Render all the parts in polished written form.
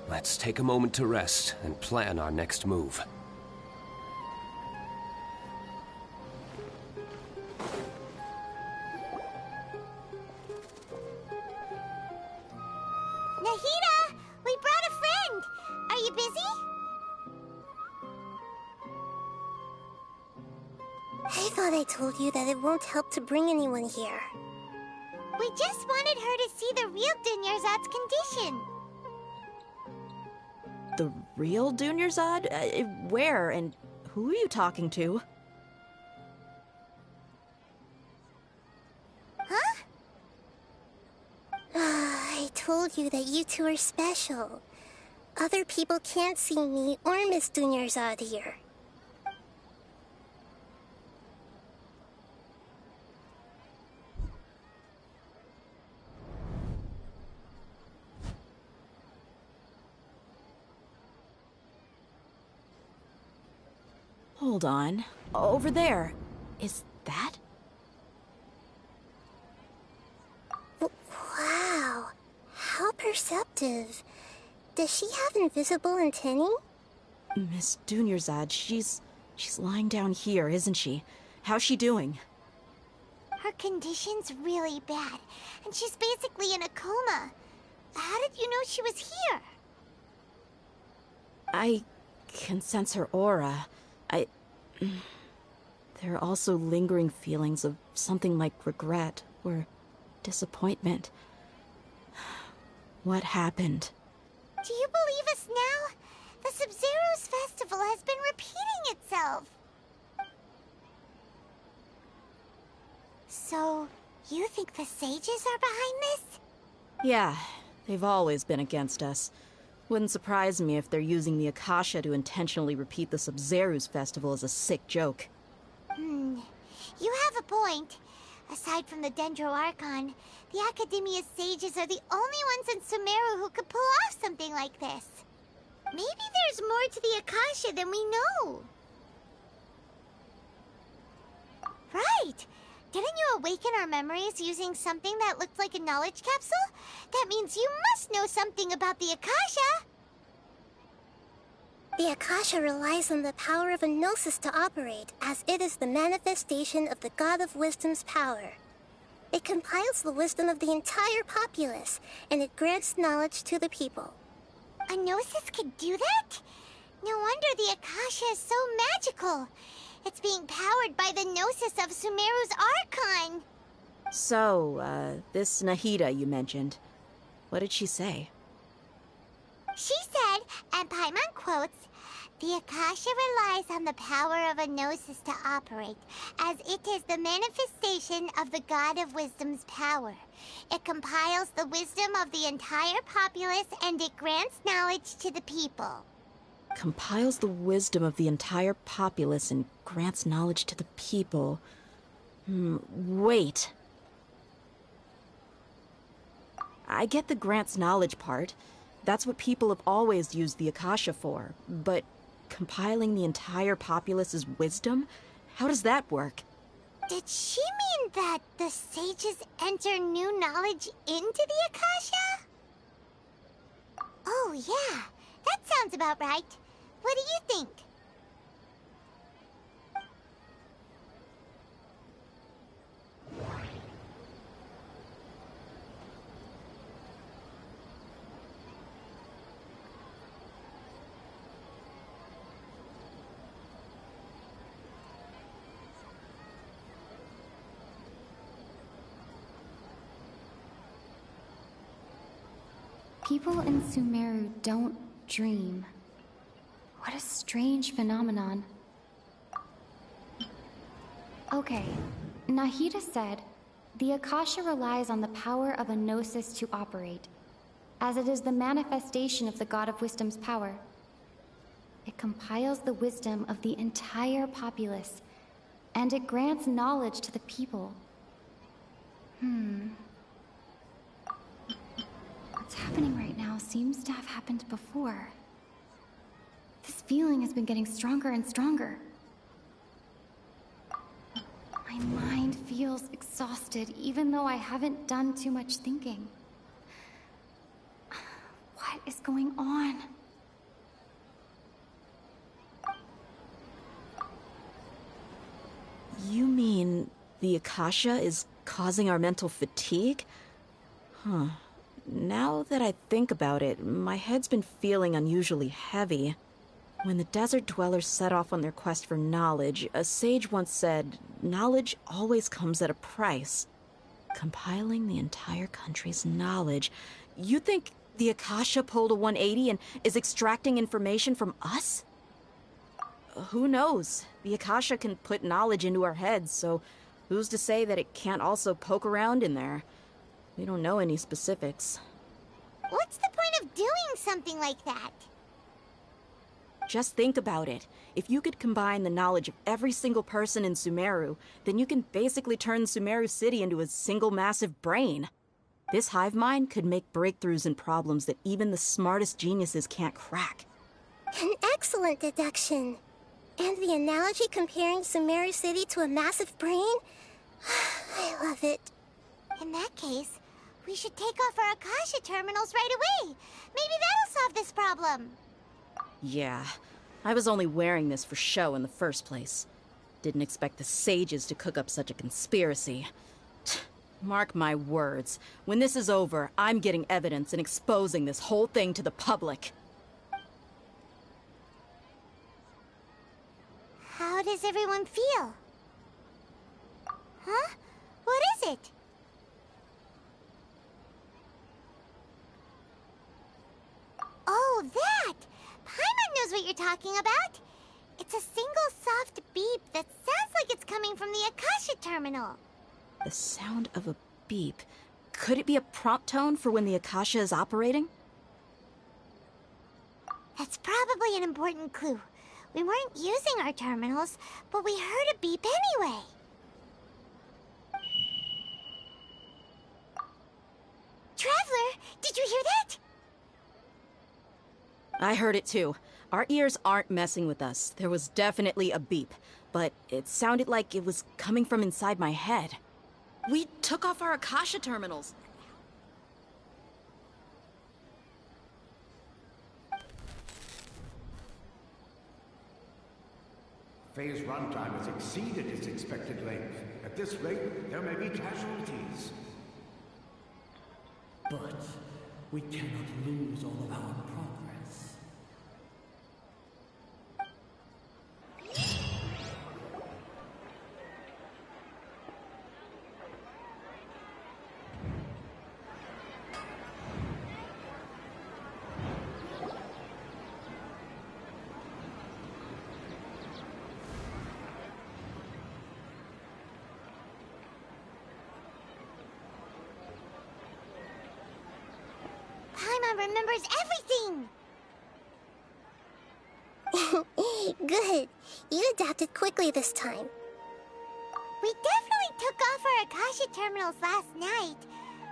Let's take a moment to rest and plan our next move. Nahida! We brought a friend! Are you busy? I thought I told you that it won't help to bring anyone here. We just wanted her to see the real Dunyarzad's condition. The real Dunyarzad? Where and who are you talking to? Huh? I told you that you two are special. Other people can't see me or Miss Dunyarzad here. Hold on. Over there. Is that? Wow. How perceptive. Does she have invisible antennae? Miss Dunyarzad, she's lying down here, isn't she? How's she doing? Her condition's really bad, and she's basically in a coma. How did you know she was here? I can sense her aura. There are also lingering feelings of something like regret or disappointment. What happened? Do you believe us now? The Sub-Zero's festival has been repeating itself. So, you think the sages are behind this? Yeah, they've always been against us. Wouldn't surprise me if they're using the Akasha to intentionally repeat the Sub-Zero's festival as a sick joke. You have a point. Aside from the Dendro Archon, the Academia's sages are the only ones in Sumeru who could pull off something like this. Maybe there's more to the Akasha than we know. Right! Didn't you awaken our memories using something that looked like a knowledge capsule? That means you must know something about the Akasha! The Akasha relies on the power of a gnosis to operate, as it is the manifestation of the God of Wisdom's power. It compiles the wisdom of the entire populace, and it grants knowledge to the people. A gnosis could do that? No wonder the Akasha is so magical. It's being powered by the gnosis of Sumeru's Archon. So, this Nahida you mentioned, what did she say? She said, and Paimon quotes, "The Akasha relies on the power of a gnosis to operate, as it is the manifestation of the God of Wisdom's power. It compiles the wisdom of the entire populace, and it grants knowledge to the people." Compiles the wisdom of the entire populace and grants knowledge to the people. Wait. I get the grants knowledge part. That's what people have always used the Akasha for. But compiling the entire populace's wisdom? How does that work? Did she mean that the sages enter new knowledge into the Akasha? Oh yeah, that sounds about right. What do you think? People in Sumeru don't dream. What a strange phenomenon. Okay, Nahida said, the Akasha relies on the power of a gnosis to operate, as it is the manifestation of the God of Wisdom's power. It compiles the wisdom of the entire populace, and it grants knowledge to the people. What's happening right now seems to have happened before. This feeling has been getting stronger and stronger. My mind feels exhausted, even though I haven't done too much thinking. What is going on? You mean the Akasha is causing our mental fatigue? Huh. Now that I think about it, my head's been feeling unusually heavy. When the desert dwellers set off on their quest for knowledge, a sage once said, knowledge always comes at a price. Compiling the entire country's knowledge. You think the Akasha pulled a 180 and is extracting information from us? Who knows? The Akasha can put knowledge into our heads, so who's to say that it can't also poke around in there? We don't know any specifics. What's the point of doing something like that? Just think about it. If you could combine the knowledge of every single person in Sumeru, then you can basically turn Sumeru City into a single massive brain. This hive mind could make breakthroughs in problems that even the smartest geniuses can't crack. An excellent deduction. And the analogy comparing Sumeru City to a massive brain? I love it. In that case, we should take off our Akasha terminals right away. Maybe that'll solve this problem. Yeah, I was only wearing this for show in the first place. Didn't expect the sages to cook up such a conspiracy. Mark my words, when this is over, I'm getting evidence and exposing this whole thing to the public. How does everyone feel? Huh? What is it? Oh, that! Paimon knows what you're talking about. It's a single soft beep that sounds like it's coming from the Akasha terminal. The sound of a beep. Could it be a prompt tone for when the Akasha is operating? That's probably an important clue. We weren't using our terminals, but we heard a beep anyway. Traveler, did you hear that? I heard it too. Our ears aren't messing with us. There was definitely a beep, but it sounded like it was coming from inside my head. We took off our Akasha terminals. Phase runtime has exceeded its expected length. At this rate, there may be casualties. But we cannot lose all of our progress. Paimon remembers everything! Good. You adapted quickly this time. We definitely took off our Akasha terminals last night,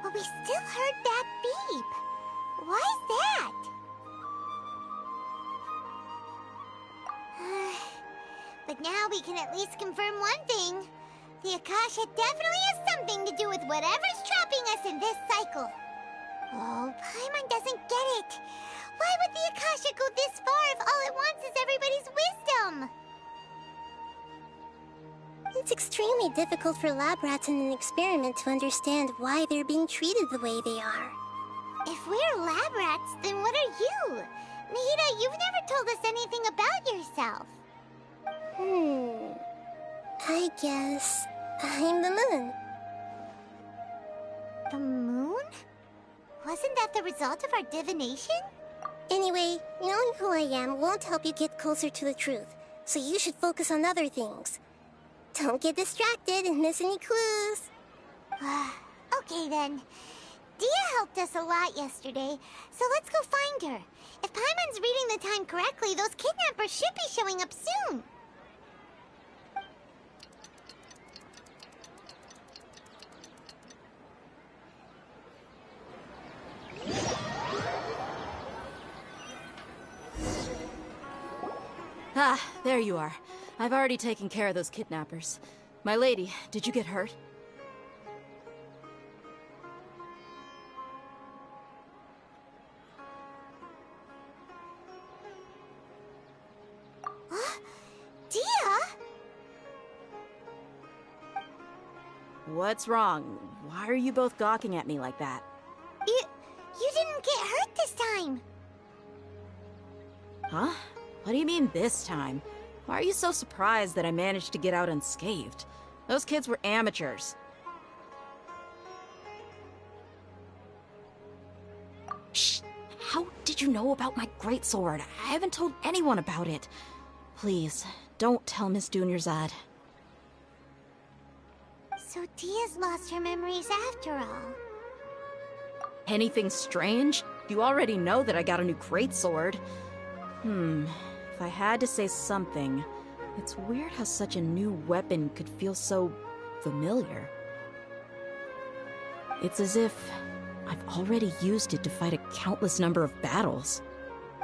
but we still heard that beep. Why's that? But now we can at least confirm one thing. The Akasha definitely has something to do with whatever's trapping us in this cycle. Oh, Paimon doesn't get it. Why would the Akasha go this far if all it wants is everybody's wisdom? It's extremely difficult for lab rats in an experiment to understand why they're being treated the way they are. If we're lab rats, then what are you? Nahida, you've never told us anything about yourself. I guess I'm the moon. The moon? Wasn't that the result of our divination? Anyway, knowing who I am won't help you get closer to the truth, so you should focus on other things. Don't get distracted and miss any clues. Okay then. Dia helped us a lot yesterday, so let's go find her. If Paimon's reading the time correctly, those kidnappers should be showing up soon. Ah, there you are. I've already taken care of those kidnappers. My lady, did you get hurt? What's wrong? Why are you both gawking at me like that? You didn't get hurt this time. Huh? What do you mean this time? Why are you so surprised that I managed to get out unscathed? Those kids were amateurs. Shh! How did you know about my greatsword? I haven't told anyone about it. Please, don't tell Miss Dunyarzad. So Dia's lost her memories after all. Anything strange? You already know that I got a new greatsword. If I had to say something, it's weird how such a new weapon could feel so familiar. It's as if I've already used it to fight a countless number of battles.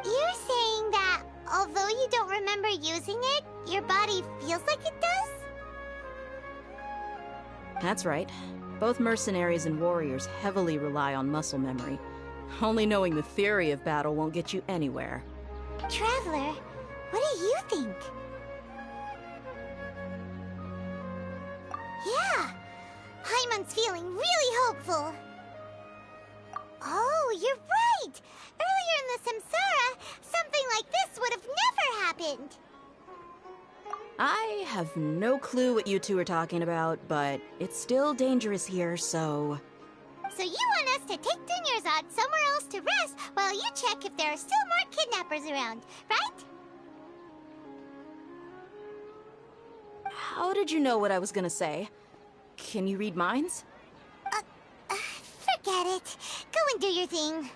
You're saying that although you don't remember using it, your body feels like it does? That's right. Both mercenaries and warriors heavily rely on muscle memory. Only knowing the theory of battle won't get you anywhere. Traveler, what do you think? Yeah, Paimon's feeling really hopeful. Oh, you're right! Earlier in the Samsara, something like this would have never happened. I have no clue what you two are talking about, but it's still dangerous here, so... So you want us to take Dunyarzad somewhere else to rest while you check if there are still more kidnappers around, right? How did you know what I was gonna say? Can you read minds? Forget it. Go and do your thing.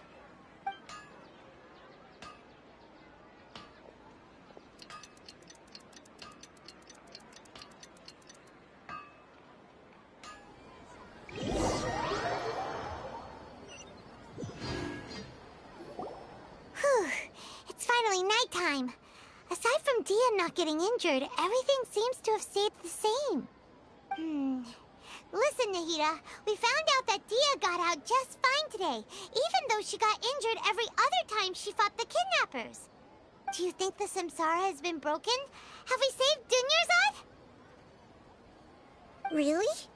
Whew. It's finally nighttime. Aside from Dia not getting injured, everything seems to have stayed the same. Listen, Nahida, we found out that Dia got out just fine today, even though she got injured every other time she fought the kidnappers. Do you think the Samsara has been broken? Have we saved Dunyarzad? Really?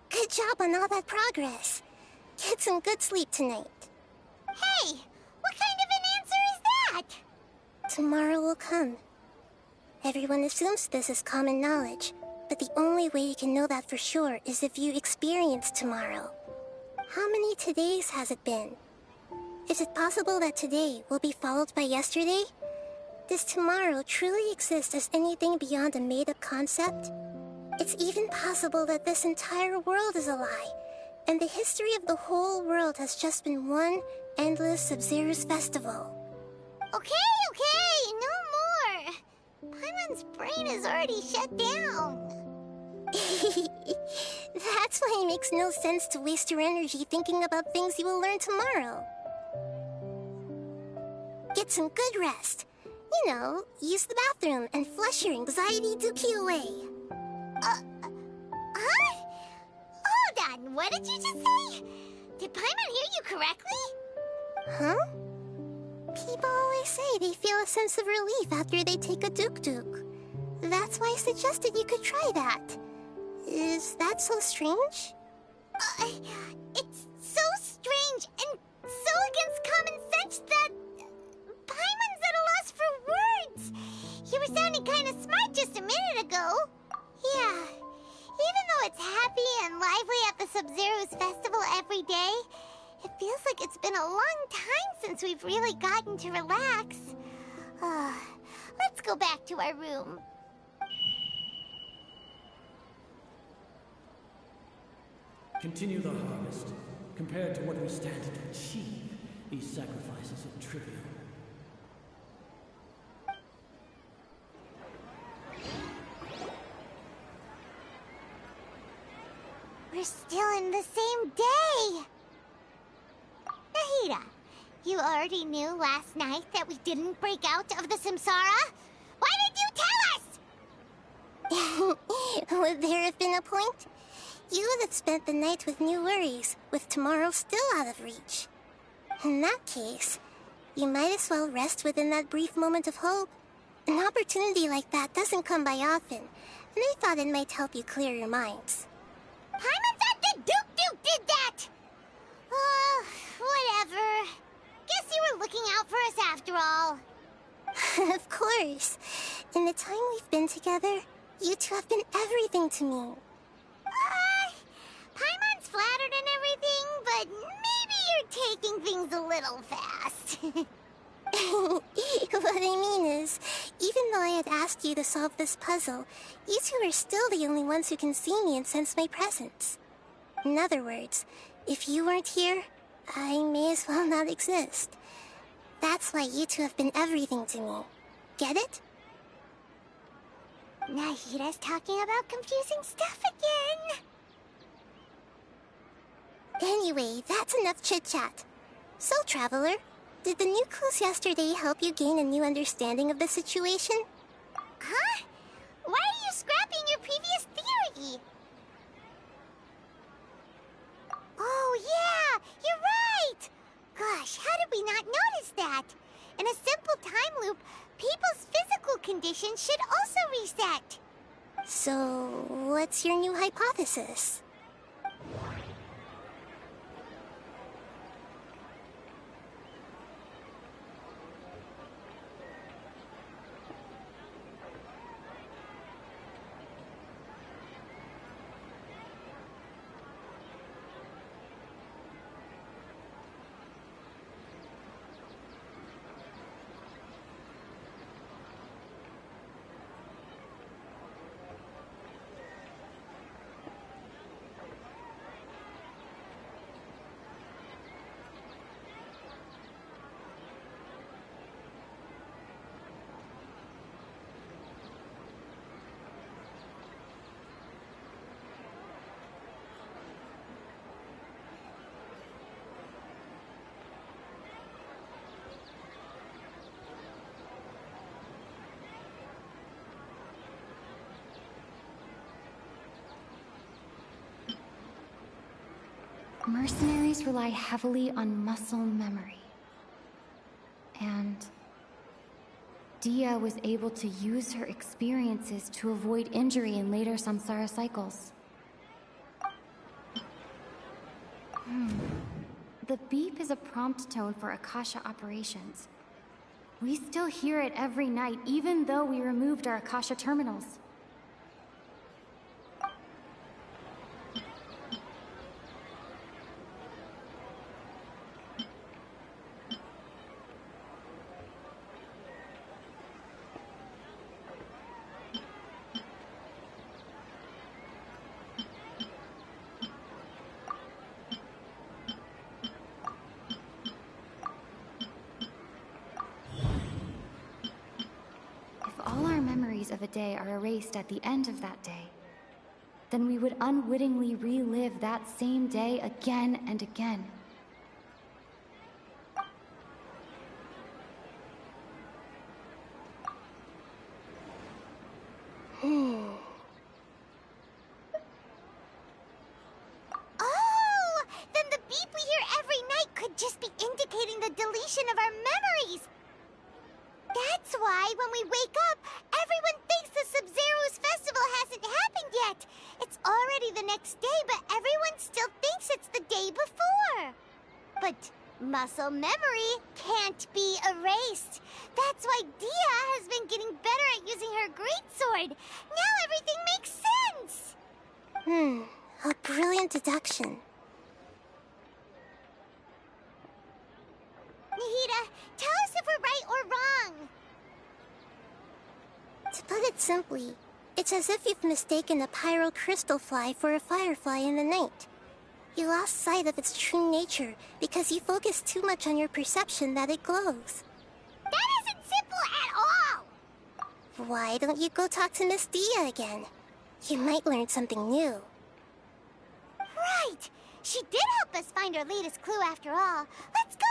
Good job on all that progress. Get some good sleep tonight. Hey, what kind of an answer is that? Tomorrow will come. Everyone assumes this is common knowledge, but the only way you can know that for sure is if you experience tomorrow. How many todays has it been? Is it possible that today will be followed by yesterday? Does tomorrow truly exist as anything beyond a made-up concept? It's even possible that this entire world is a lie, and the history of the whole world has just been one endless Sub-Zero's festival. Okay, no more. Paimon's brain is already shut down. That's why it makes no sense to waste your energy thinking about things you will learn tomorrow. Get some good rest. You know, use the bathroom and flush your anxiety dookie away. Huh? Hold on, what did you just say? Did Paimon hear you correctly? Huh? People always say they feel a sense of relief after they take a duk-duk. That's why I suggested you could try that. Is that so strange? It's so strange and so against common sense that Paimon's at a loss for words. You were sounding kind of smart just a minute ago. Yeah, even though it's happy and lively at the Sub-Zero's festival every day, it feels like it's been a long time since we've really gotten to relax. Let's go back to our room. Continue the harvest. Compared to what we stand to achieve, these sacrifices are trivial. We're still in the same day. Nahida, you already knew last night that we didn't break out of the Samsara? Why did you tell us? Would there have been a point? You would have spent the night with new worries, with tomorrow still out of reach. In that case, you might as well rest within that brief moment of hope. An opportunity like that doesn't come by often, and I thought it might help you clear your minds. Paimon thought the Duke did that! Whatever. Guess you were looking out for us after all. Of course. In the time we've been together, you two have been everything to me. Paimon's flattered and everything, but maybe you're taking things a little fast. What I mean is, even though I had asked you to solve this puzzle, you two are still the only ones who can see me and sense my presence. In other words, if you weren't here, I may as well not exist. That's why you two have been everything to me. Get it? Nahida's talking about confusing stuff again. Anyway, that's enough chit-chat. So, Traveler, did the new clues yesterday help you gain a new understanding of the situation? Huh? Why are you scrapping your previous theory? Oh yeah, you're right! Gosh, how did we not notice that? In a simple time loop, people's physical condition should also reset. So, what's your new hypothesis? Mercenaries rely heavily on muscle memory. And Dia was able to use her experiences to avoid injury in later samsara cycles. The beep is a prompt tone for Akasha operations. We still hear it every night, even though we removed our Akasha terminals. Of a day are erased at the end of that day, then we would unwittingly relive that same day again and again. Oh! Then the beep we hear every night could just be indicating the deletion of our memories! That's why when we wake up, everyone thinks the Sub-Zero's festival hasn't happened yet. It's already the next day, but everyone still thinks it's the day before. But muscle memory can't be erased. That's why Dia has been getting better at using her greatsword. Now everything makes sense. A brilliant deduction. Nahida, tell us if we're right or wrong. To put it simply, it's as if you've mistaken a pyro crystal fly for a firefly in the night. You lost sight of its true nature because you focused too much on your perception that it glows. That isn't simple at all! Why don't you go talk to Miss Dia again? You might learn something new. Right! She did help us find our latest clue after all. Let's go!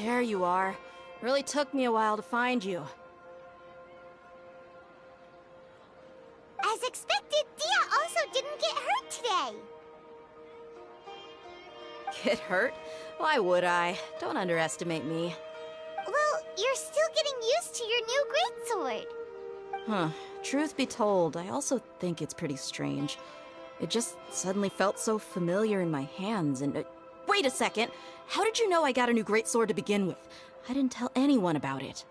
There you are. Really took me a while to find you. As expected, Dia also didn't get hurt today. Get hurt? Why would I? Don't underestimate me. Well, you're still getting used to your new greatsword. Huh. Truth be told, I also think it's pretty strange. It just suddenly felt so familiar in my hands, and... wait a second! How did you know I got a new greatsword to begin with? I didn't tell anyone about it.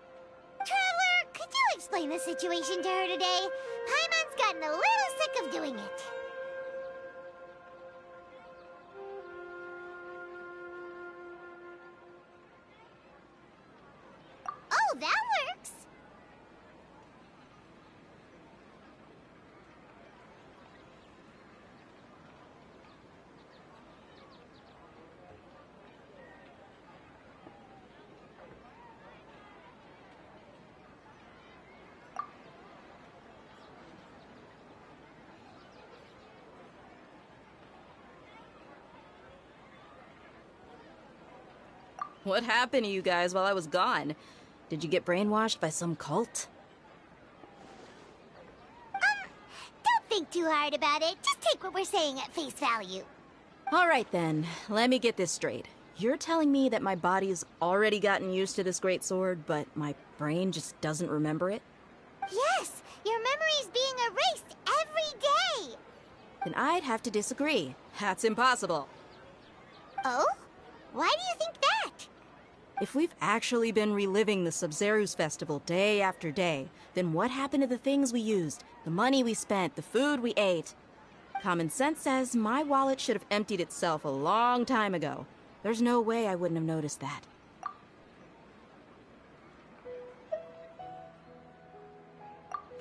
Traveler, could you explain the situation to her today? Paimon's gotten a little sick of doing it. Oh, that works! What happened to you guys while I was gone? Did you get brainwashed by some cult? Don't think too hard about it. Just take what we're saying at face value. Alright then, let me get this straight. You're telling me that my body's already gotten used to this greatsword, but my brain just doesn't remember it? Yes, your memory's being erased every day. Then I'd have to disagree. That's impossible. Oh? Why do you think that? If we've actually been reliving the Sub-Zeru's festival day after day, then what happened to the things we used, the money we spent, the food we ate? Common sense says my wallet should have emptied itself a long time ago. There's no way I wouldn't have noticed that.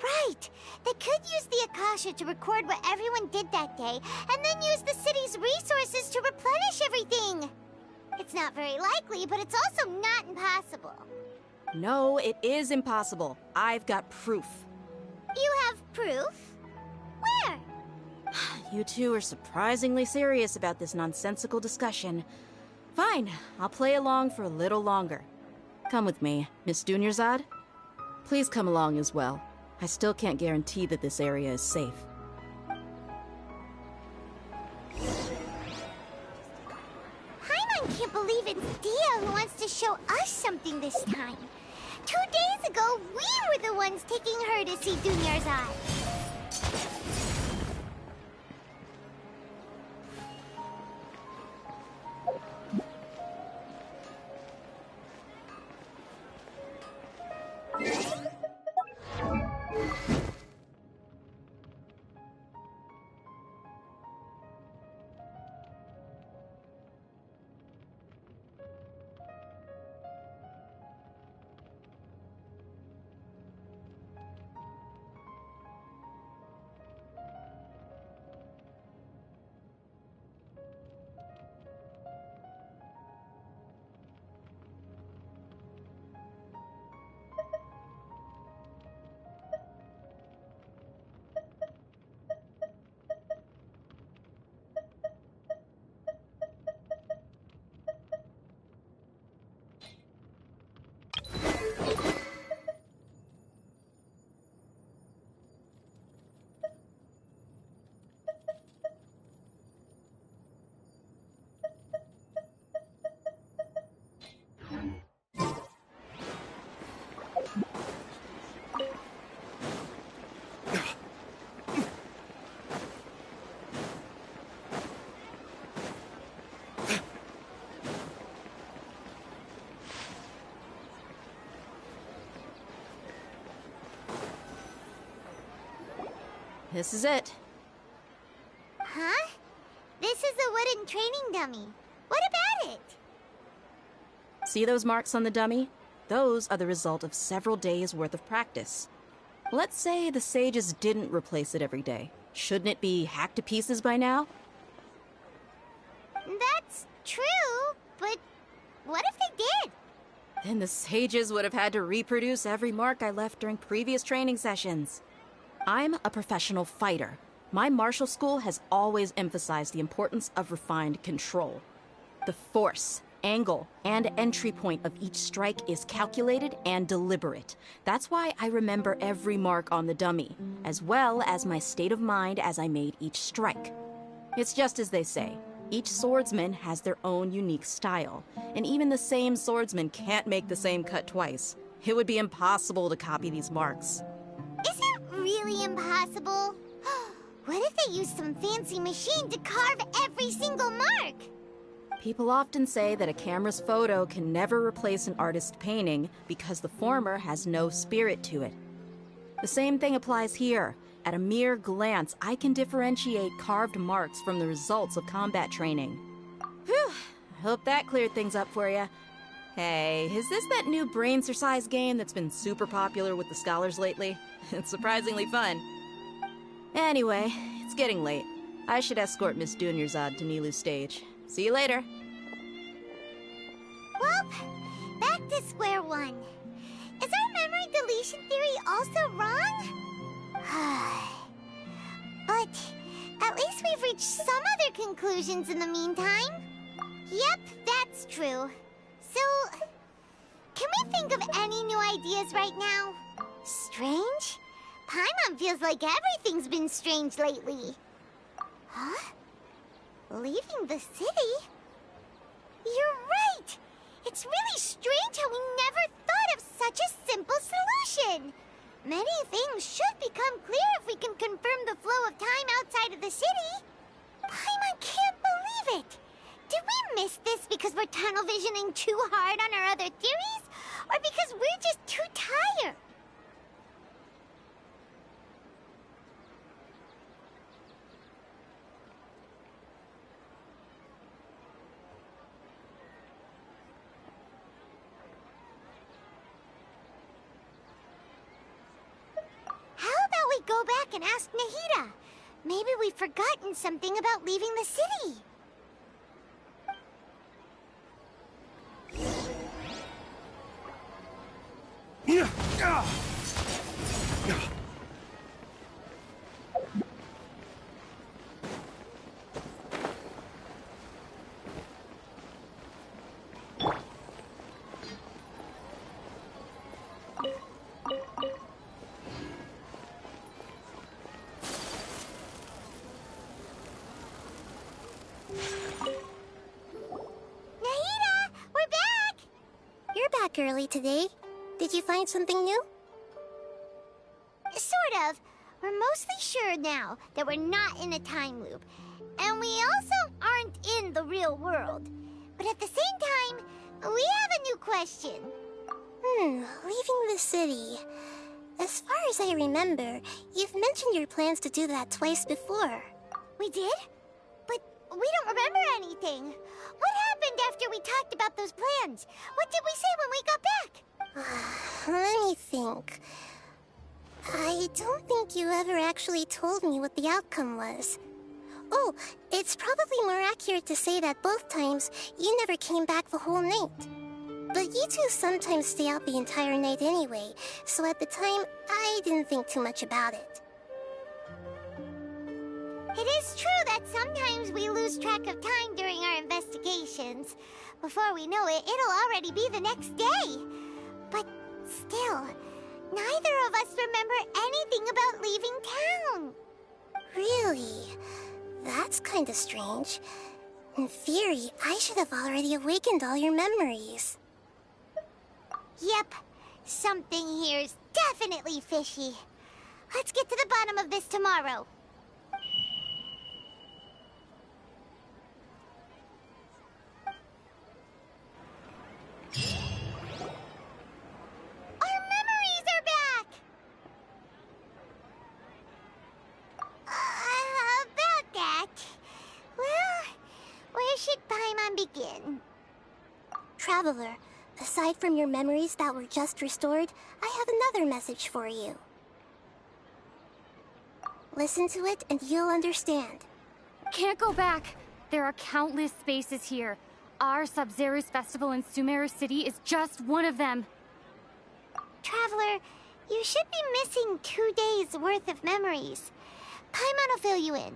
Right! They could use the Akasha to record what everyone did that day, and then use the city's resources to replenish everything! It's not very likely, but it's also not impossible. No, it is impossible. I've got proof. You have proof? Where? You two are surprisingly serious about this nonsensical discussion. Fine, I'll play along for a little longer. Come with me, Miss Dunyarzad. Please come along as well. I still can't guarantee that this area is safe. I can't believe it's Dia who wants to show us something this time. 2 days ago, we were the ones taking her to see Dunyarzad. This is it. Huh? This is a wooden training dummy. What about it? See those marks on the dummy? Those are the result of several days' worth of practice. Let's say the sages didn't replace it every day. Shouldn't it be hacked to pieces by now? That's true, but what if they did? Then the sages would have had to reproduce every mark I left during previous training sessions. I'm a professional fighter. My martial school has always emphasized the importance of refined control. The Force angle and entry point of each strike is calculated and deliberate. That's why I remember every mark on the dummy, as well as my state of mind as I made each strike. It's just as they say. Each swordsman has their own unique style, and even the same swordsman can't make the same cut twice. It would be impossible to copy these marks. Is it really impossible? What if they used some fancy machine to carve every single mark? People often say that a camera's photo can never replace an artist's painting because the former has no spirit to it. The same thing applies here. At a mere glance, I can differentiate carved marks from the results of combat training. Whew, I hope that cleared things up for you. Hey, is this that new brain-exercise game that's been super popular with the scholars lately? It's surprisingly fun. Anyway, it's getting late. I should escort Miss Dunyarzad to Nilu's stage. See you later. Well, back to square one. Is our memory deletion theory also wrong? But at least we've reached some other conclusions in the meantime. Yep, that's true. So, can we think of any new ideas right now? Strange? Paimon feels like everything's been strange lately. Huh? Leaving the city? You're right! It's really strange how we never thought of such a simple solution! Many things should become clear if we can confirm the flow of time outside of the city. Paimon can't believe it! Did we miss this because we're tunnel visioning too hard on our other theories? Or because we're just too tired? Go back and ask Nahida. Maybe we've forgotten something about leaving the city. Early today. Did you find something new? Sort of. We're mostly sure now that we're not in a time loop. And we also aren't in the real world. But at the same time, we have a new question. Leaving the city. As far as I remember, you've mentioned your plans to do that twice before. We did? But we don't remember anything. What happened after we talked about those plans? What did we say when we got back? Let me think. I don't think you ever actually told me what the outcome was. Oh, it's probably more accurate to say that both times you never came back the whole night. But you two sometimes stay out the entire night anyway, so at the time, I didn't think too much about it. It is true that sometimes we lose track of time during our investigations. Before we know it, it'll already be the next day. But still, neither of us remember anything about leaving town. Really? That's kinda strange. In theory, I should have already awakened all your memories. Yep. Something here's definitely fishy. Let's get to the bottom of this tomorrow. Our memories are back! About that... Well, where should Paimon begin? Traveler, aside from your memories that were just restored, I have another message for you. Listen to it and you'll understand. Can't go back. There are countless spaces here. Our Sub-Zero's festival in Sumeru City is just one of them. Traveler, you should be missing 2 days worth of memories. Paimon will fill you in.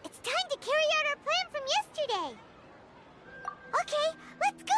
It's time to to carry out our plan from yesterday. Okay, let's go!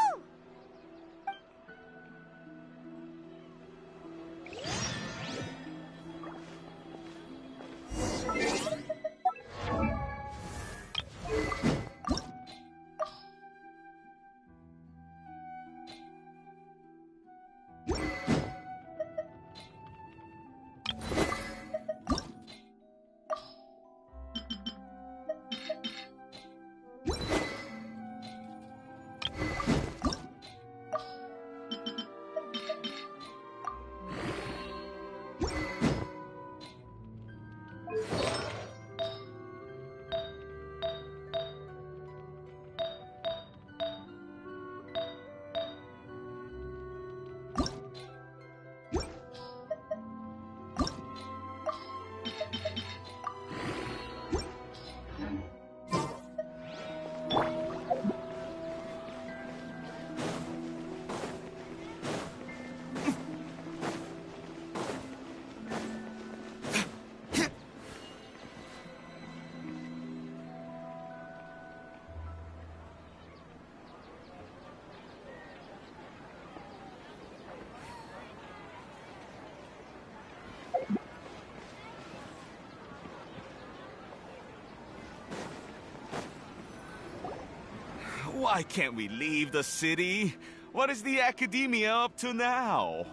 Why can't we leave the city? What is the Academia up to now?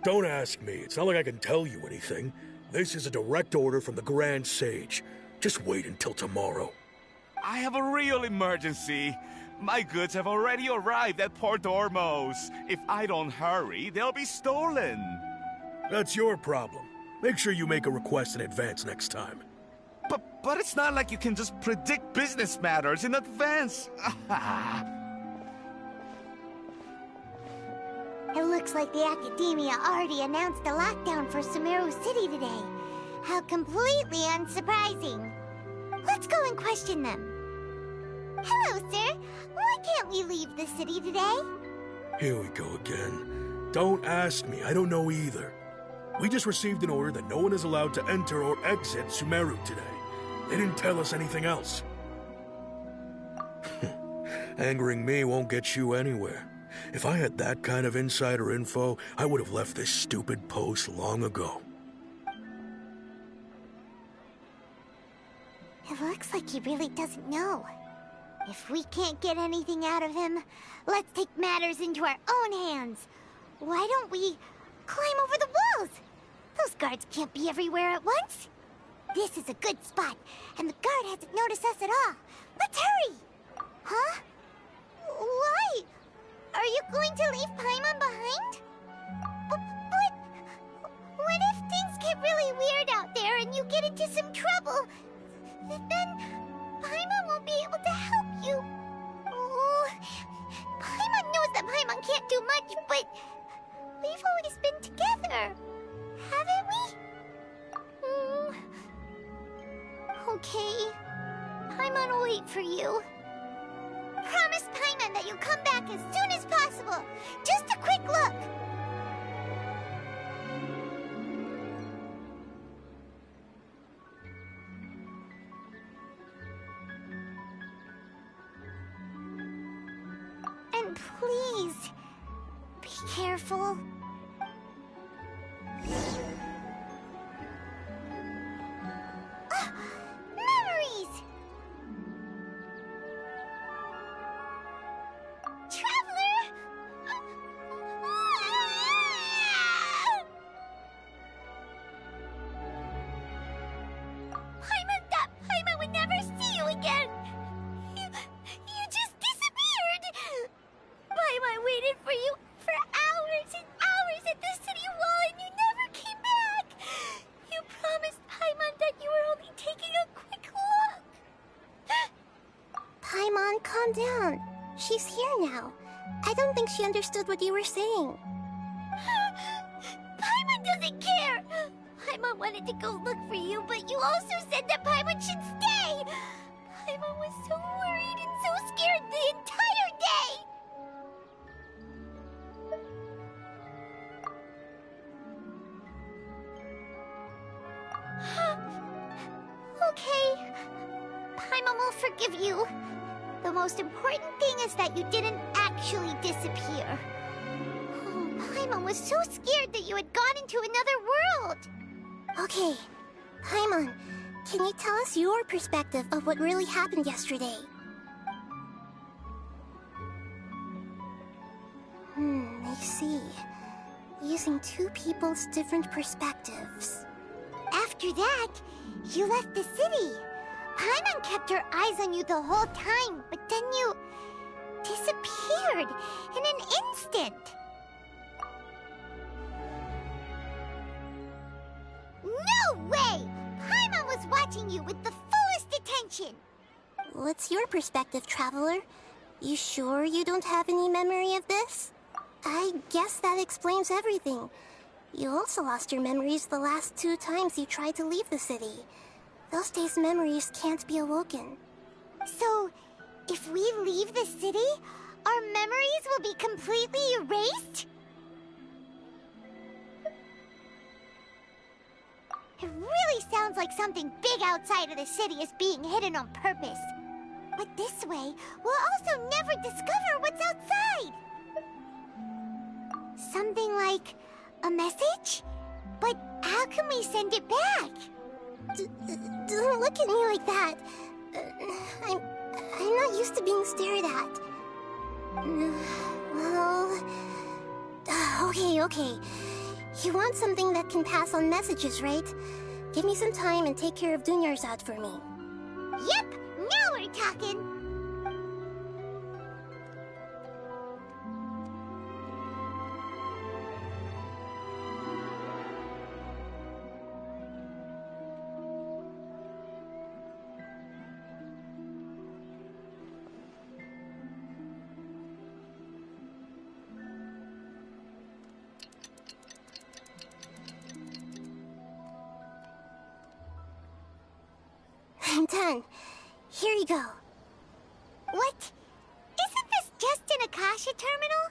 Don't ask me. It's not like I can tell you anything. This is a direct order from the Grand Sage. Just wait until tomorrow. I have a real emergency. My goods have already arrived at Port Ormos. If I don't hurry, they'll be stolen. That's your problem. Make sure you make a request in advance next time. But it's not like you can just predict business matters in advance. It looks like the Academia already announced a lockdown for Sumeru City today. How completely unsurprising. Let's go and question them. Hello, sir. Why can't we leave the city today? Here we go again. Don't ask me. I don't know either. We just received an order that no one is allowed to enter or exit Sumeru today. They didn't tell us anything else. Angering me won't get you anywhere. If I had that kind of insider info, I would have left this stupid post long ago. It looks like he really doesn't know. If we can't get anything out of him, let's take matters into our own hands. Why don't we climb over the walls? Those guards can't be everywhere at once. This is a good spot, and the guard hasn't noticed us at all. Let's hurry! Huh? Why? Are you going to leave Paimon behind? But what if things get really weird out there and you get into some trouble? Then Paimon won't be able to help you. Oh, Paimon knows that Paimon can't do much, but we've always been together, haven't we? Okay. Paimon will wait for you. Promise Paimon that you'll come back as soon as possible. Just a quick look. And please, be careful. Memories! Traveler! Paimon would never see you again! You just disappeared! Paimon waited for you for hours and hours at the city wall and you never came back! You promised Paimon that you were only taking a quick look! Paimon, calm down. She's here now. I don't think she understood what you were saying. Paimon doesn't care! Paimon wanted to go look for you, but you also said that Paimon should stay! Paimon was so worried and so scared the entire day! Okay. Paimon will forgive you. The most important thing is that you didn't actually disappear. Oh, Paimon was so scared that you had gone into another world. Okay, Paimon, can you tell us your perspective of what really happened yesterday? I see. Using two people's different perspectives. After that, you left the city. Paimon kept her eyes on you the whole time, but then you disappeared in an instant. No way! Paimon was watching you with the fullest attention. What's your perspective, Traveler? You sure you don't have any memory of this? I guess that explains everything. You also lost your memories the last 2 times you tried to leave the city. Those days' memories can't be awoken. So, if we leave the city, our memories will be completely erased? It really sounds like something big outside of the city is being hidden on purpose. But this way, we'll also never discover what's outside. Something like a message? But how can we send it back? Don't look at me like that. I'm not used to being stared at. Well... Okay. You want something that can pass on messages, right? Give me some time and take care of Dunyarzad for me. Yep! Now we're talking! I'm done. Here you go. What? Isn't this just an Akasha terminal?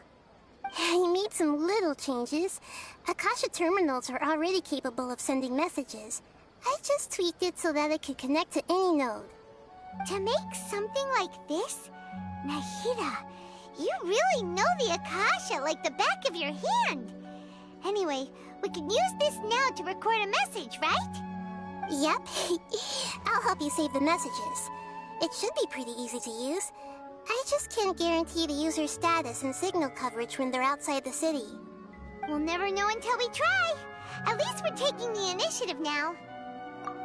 You made some little changes. Akasha terminals are already capable of sending messages. I just tweaked it so that it could connect to any node. To make something like this? Nahida, you really know the Akasha like the back of your hand. Anyway, we can use this now to record a message, right? Yep. I'll help you save the messages. It should be pretty easy to use. I just can't guarantee the user's status and signal coverage when they're outside the city. We'll never know until we try. At least we're taking the initiative now.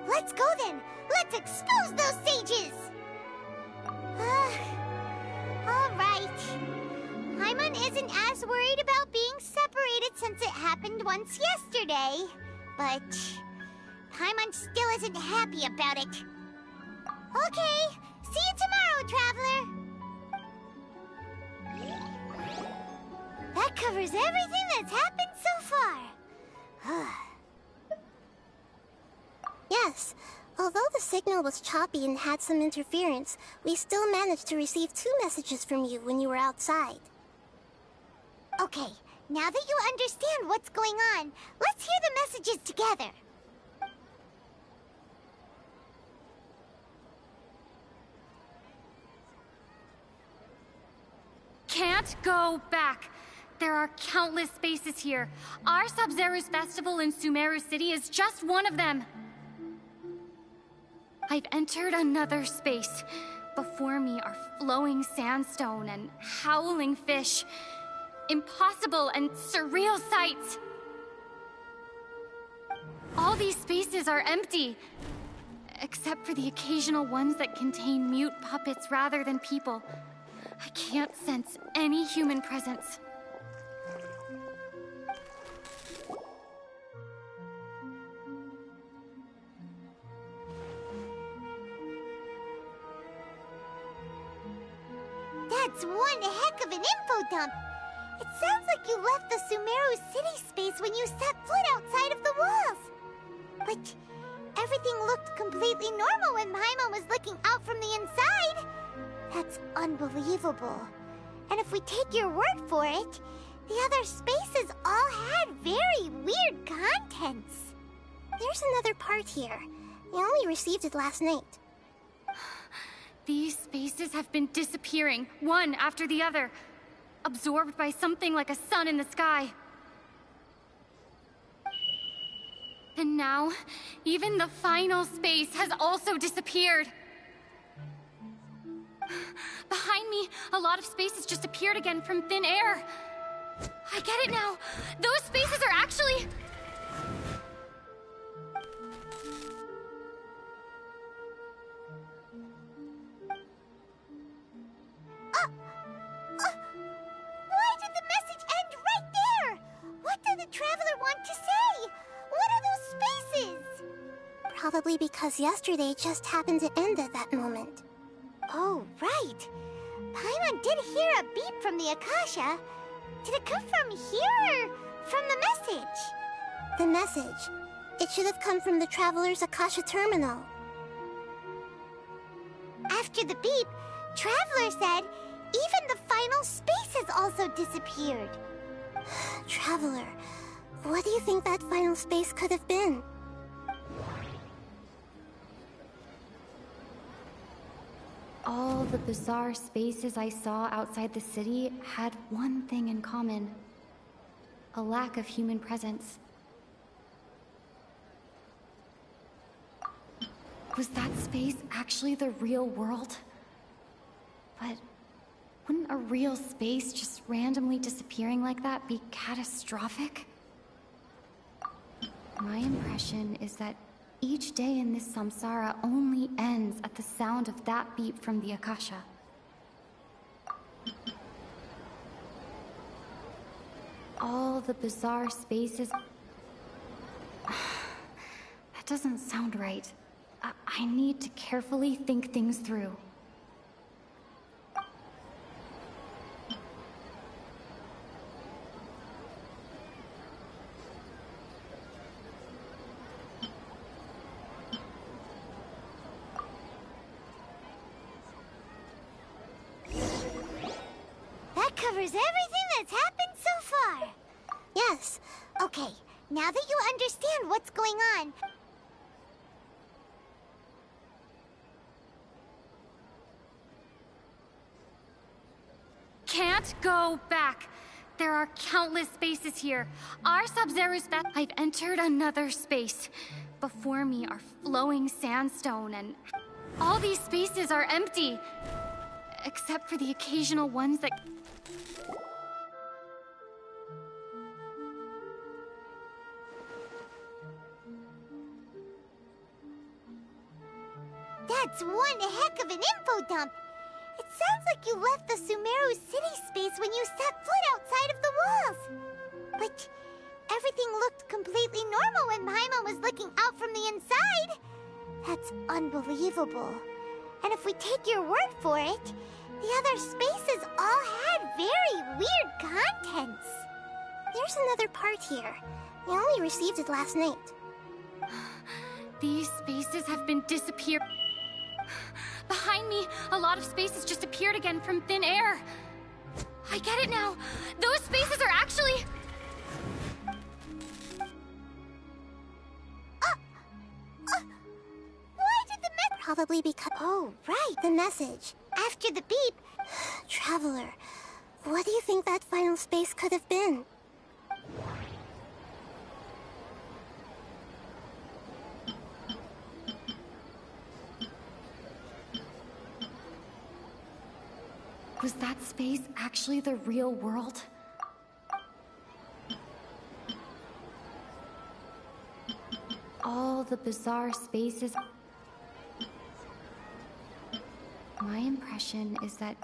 Let's go then. Let's expose those sages. All right. Paimon isn't as worried about being separated since it happened once yesterday. But Paimon still isn't happy about it. Okay, see you tomorrow, Traveler. That covers everything that's happened so far. Yes, although the signal was choppy and had some interference, we still managed to receive 2 messages from you when you were outside. Okay, now that you understand what's going on, let's hear the messages together. Can't go back. There are countless spaces here. Our Sub-Zero's festival in Sumeru City is just one of them. I've entered another space. Before me are flowing sandstone and howling fish. Impossible and surreal sights. All these spaces are empty, except for the occasional ones that contain mute puppets rather than people. I can't sense any human presence. That's one heck of an info dump. It sounds like you left the Sumeru city space when you set foot outside of the walls. But everything looked completely normal when Paimon was looking out from the inside. That's unbelievable. And if we take your word for it, the other spaces all had very weird contents. There's another part here. I only received it last night. These spaces have been disappearing, one after the other, absorbed by something like a sun in the sky. And now, even the final space has also disappeared. Behind me, a lot of spaces just appeared again from thin air. I get it now. Those spaces are actually... Why did the message end right there? What did the Traveler want to say? What are those spaces? Probably because yesterday just happened to end at that moment. Oh, right. Paimon did hear a beep from the Akasha. Did it come from here or from the message? The message. It should have come from the Traveler's Akasha terminal. After the beep, Traveler said even the final spaces also disappeared. Traveler, what do you think that final space could have been? All the bizarre spaces I saw outside the city had one thing in common. A lack of human presence. Was that space actually the real world? But wouldn't a real space just randomly disappearing like that be catastrophic? My impression is that each day in this samsara only ends at the sound of that beep from the Akasha. All the bizarre spaces... That doesn't sound right. I need to carefully think things through. Covers everything that's happened so far. Yes. Okay, now that you understand what's going on... Can't go back. There are countless spaces here. Our Sub-Zero's best. I've entered another space. Before me are flowing sandstone and... all these spaces are empty. Except for the occasional ones that... That's one heck of an info dump. It sounds like you left the Sumeru city space when you set foot outside of the walls. But everything looked completely normal when Paimon was looking out from the inside. That's unbelievable. And if we take your word for it, the other spaces all had very weird contents. There's another part here. We only received it last night. These spaces have been disappeared. Behind me, a lot of spaces just appeared again from thin air. I get it now. Those spaces are actually... Why did the Probably because... Oh, right. The message. After the beep... Traveler, what do you think that final space could have been? Was that space actually the real world? All the bizarre spaces... My impression is that...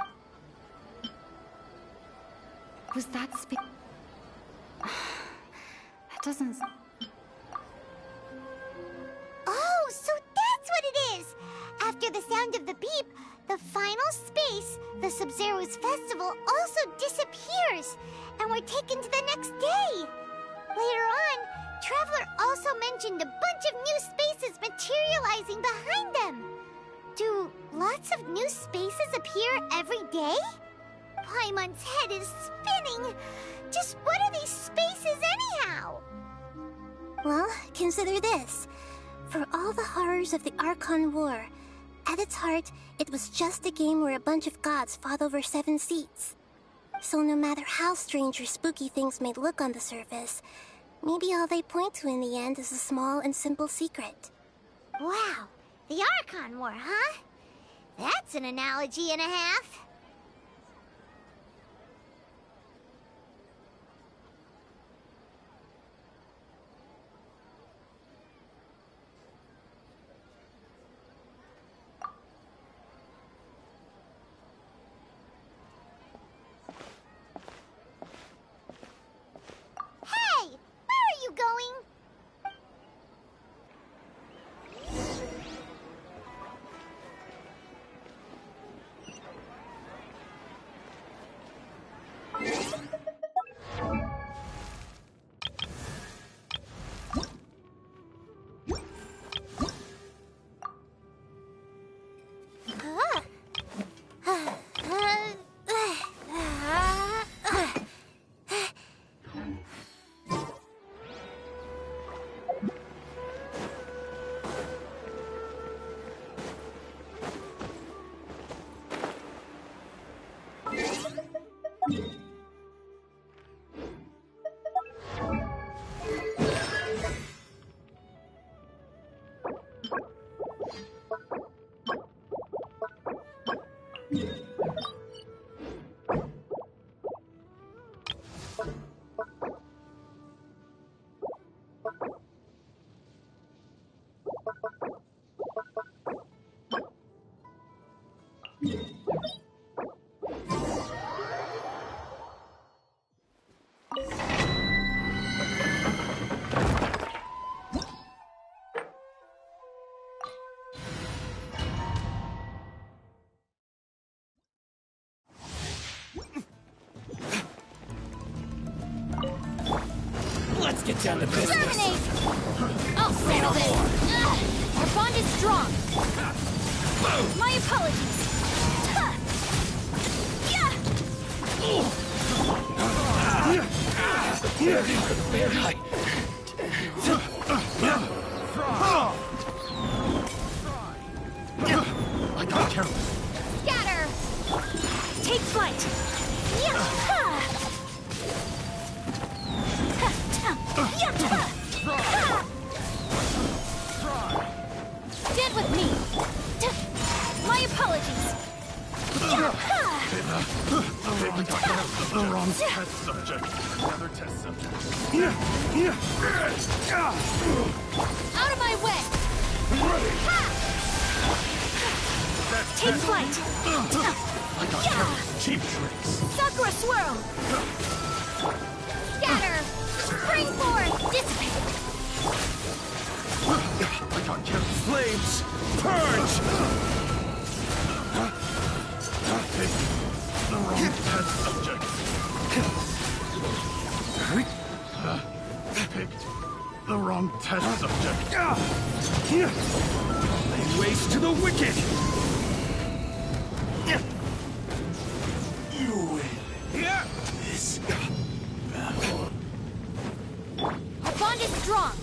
Was that space... That doesn't... Oh, so that's what it is! After the sound of the beep, the final space, the Sub-Zero's festival, also disappears, and we're taken to the next day. Later on, Traveler also mentioned a bunch of new spaces materializing behind them. Do lots of new spaces appear every day? Paimon's head is spinning. Just what are these spaces anyhow? Well, consider this. For all the horrors of the Archon War, At its heart, it was just a game where a bunch of gods fought over 7 seats. So no matter how strange or spooky things may look on the surface, maybe all they point to in the end is a small and simple secret. Wow, the Archon War, huh? That's an analogy and a half. Hey, where are you going? Let's get down to business. Terminate! I'll settle this! Our bond is strong! My apologies! I got careless. Scatter! Take flight! Stand with me! My apologies! The wrong test subject. Another test subject. Out of my way! Take flight! I got careless. Cheap tricks. Sakura swirl! Scatter! Spring forth! Dissipate! I got careless. Flames! Purge! The wrong test subject. Picked the wrong test subject. Lay waste to the wicked! You win. This battle. Our bond is strong!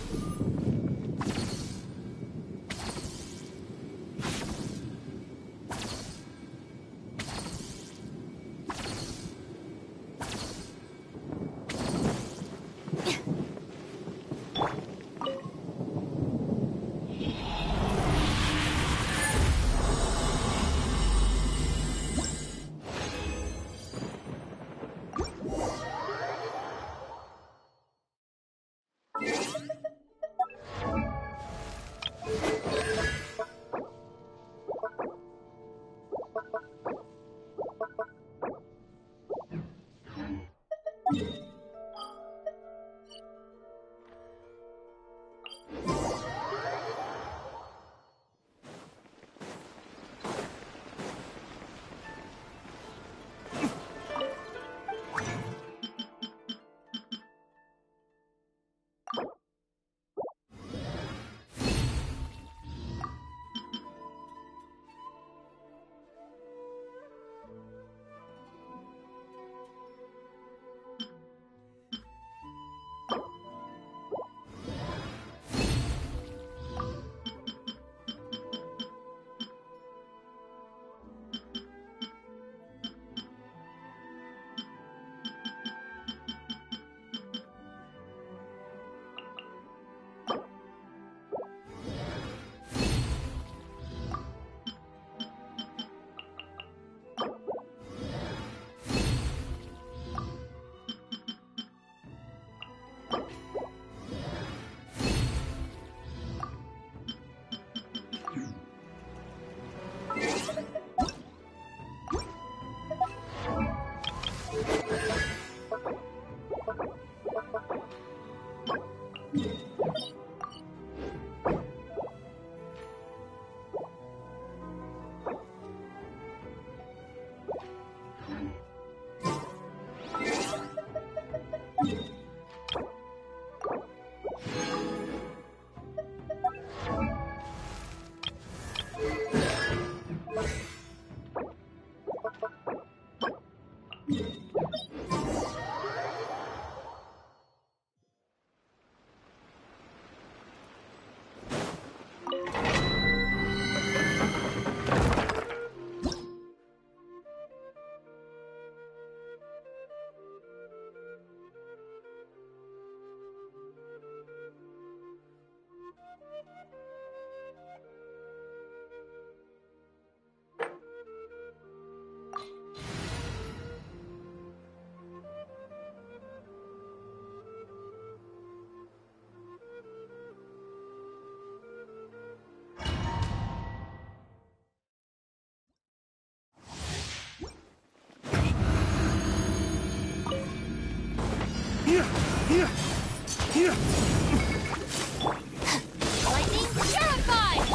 Lightning purified!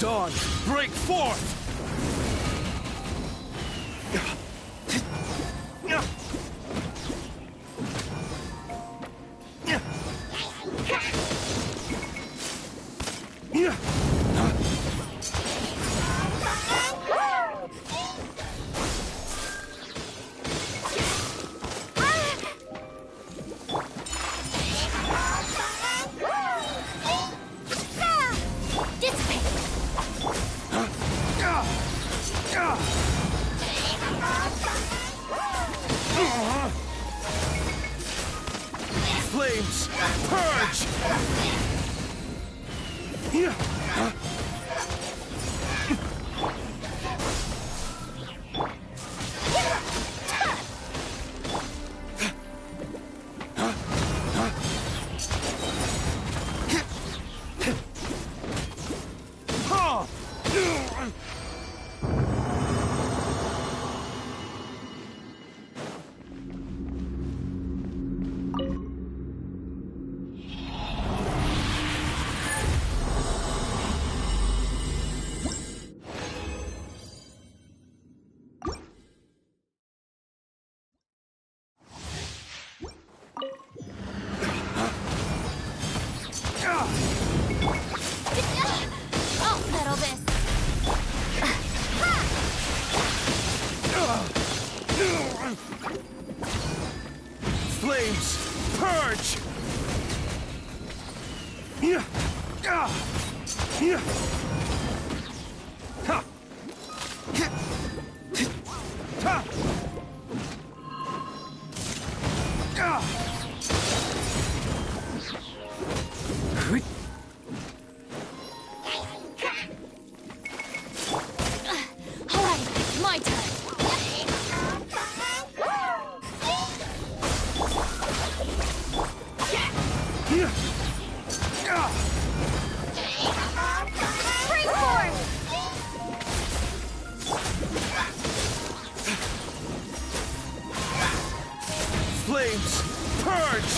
Dawn, break forth! Flames, purge! I'll settle this. Flames, purge! Alright, my turn. Bring forth! Flames, purge!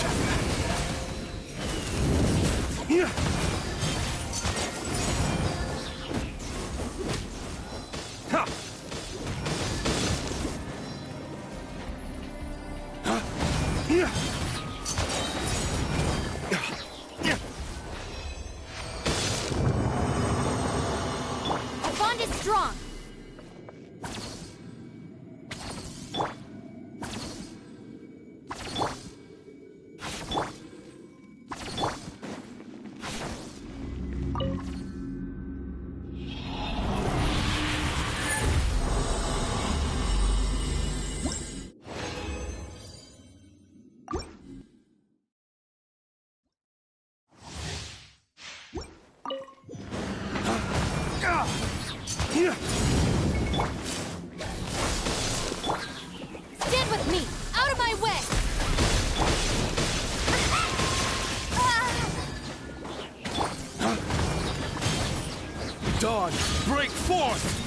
Our bond is strong. Stand with me! Out of my way! Dawn, break forth!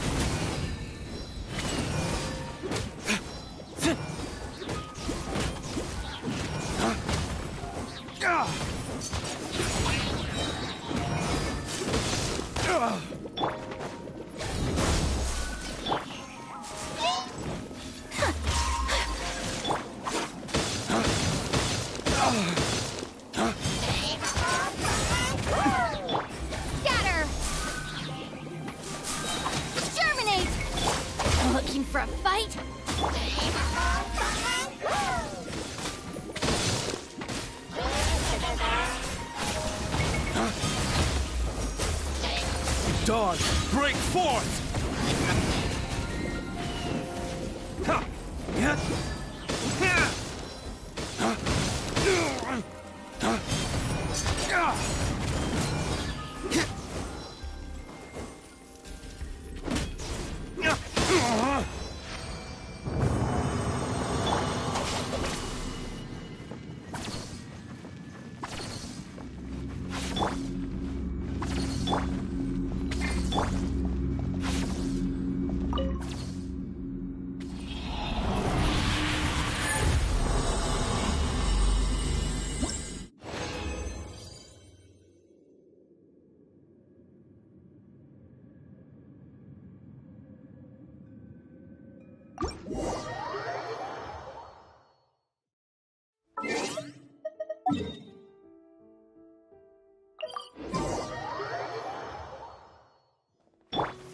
Scatter! Germinate! Looking for a fight? Dawn, break forth!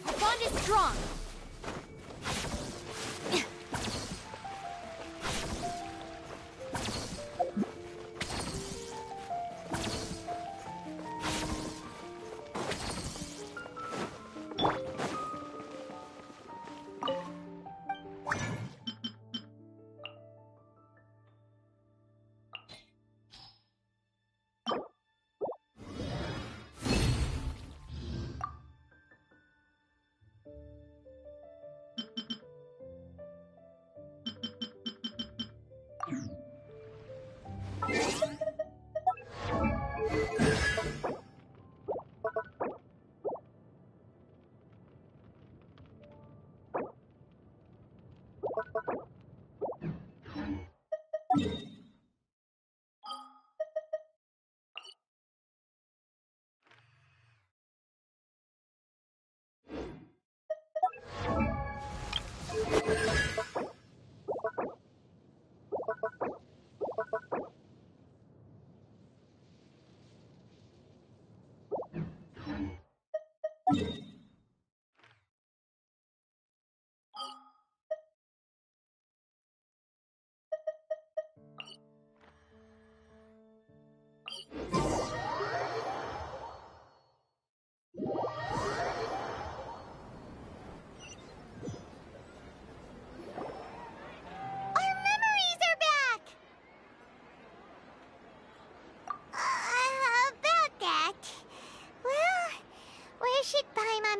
Our bond is strong.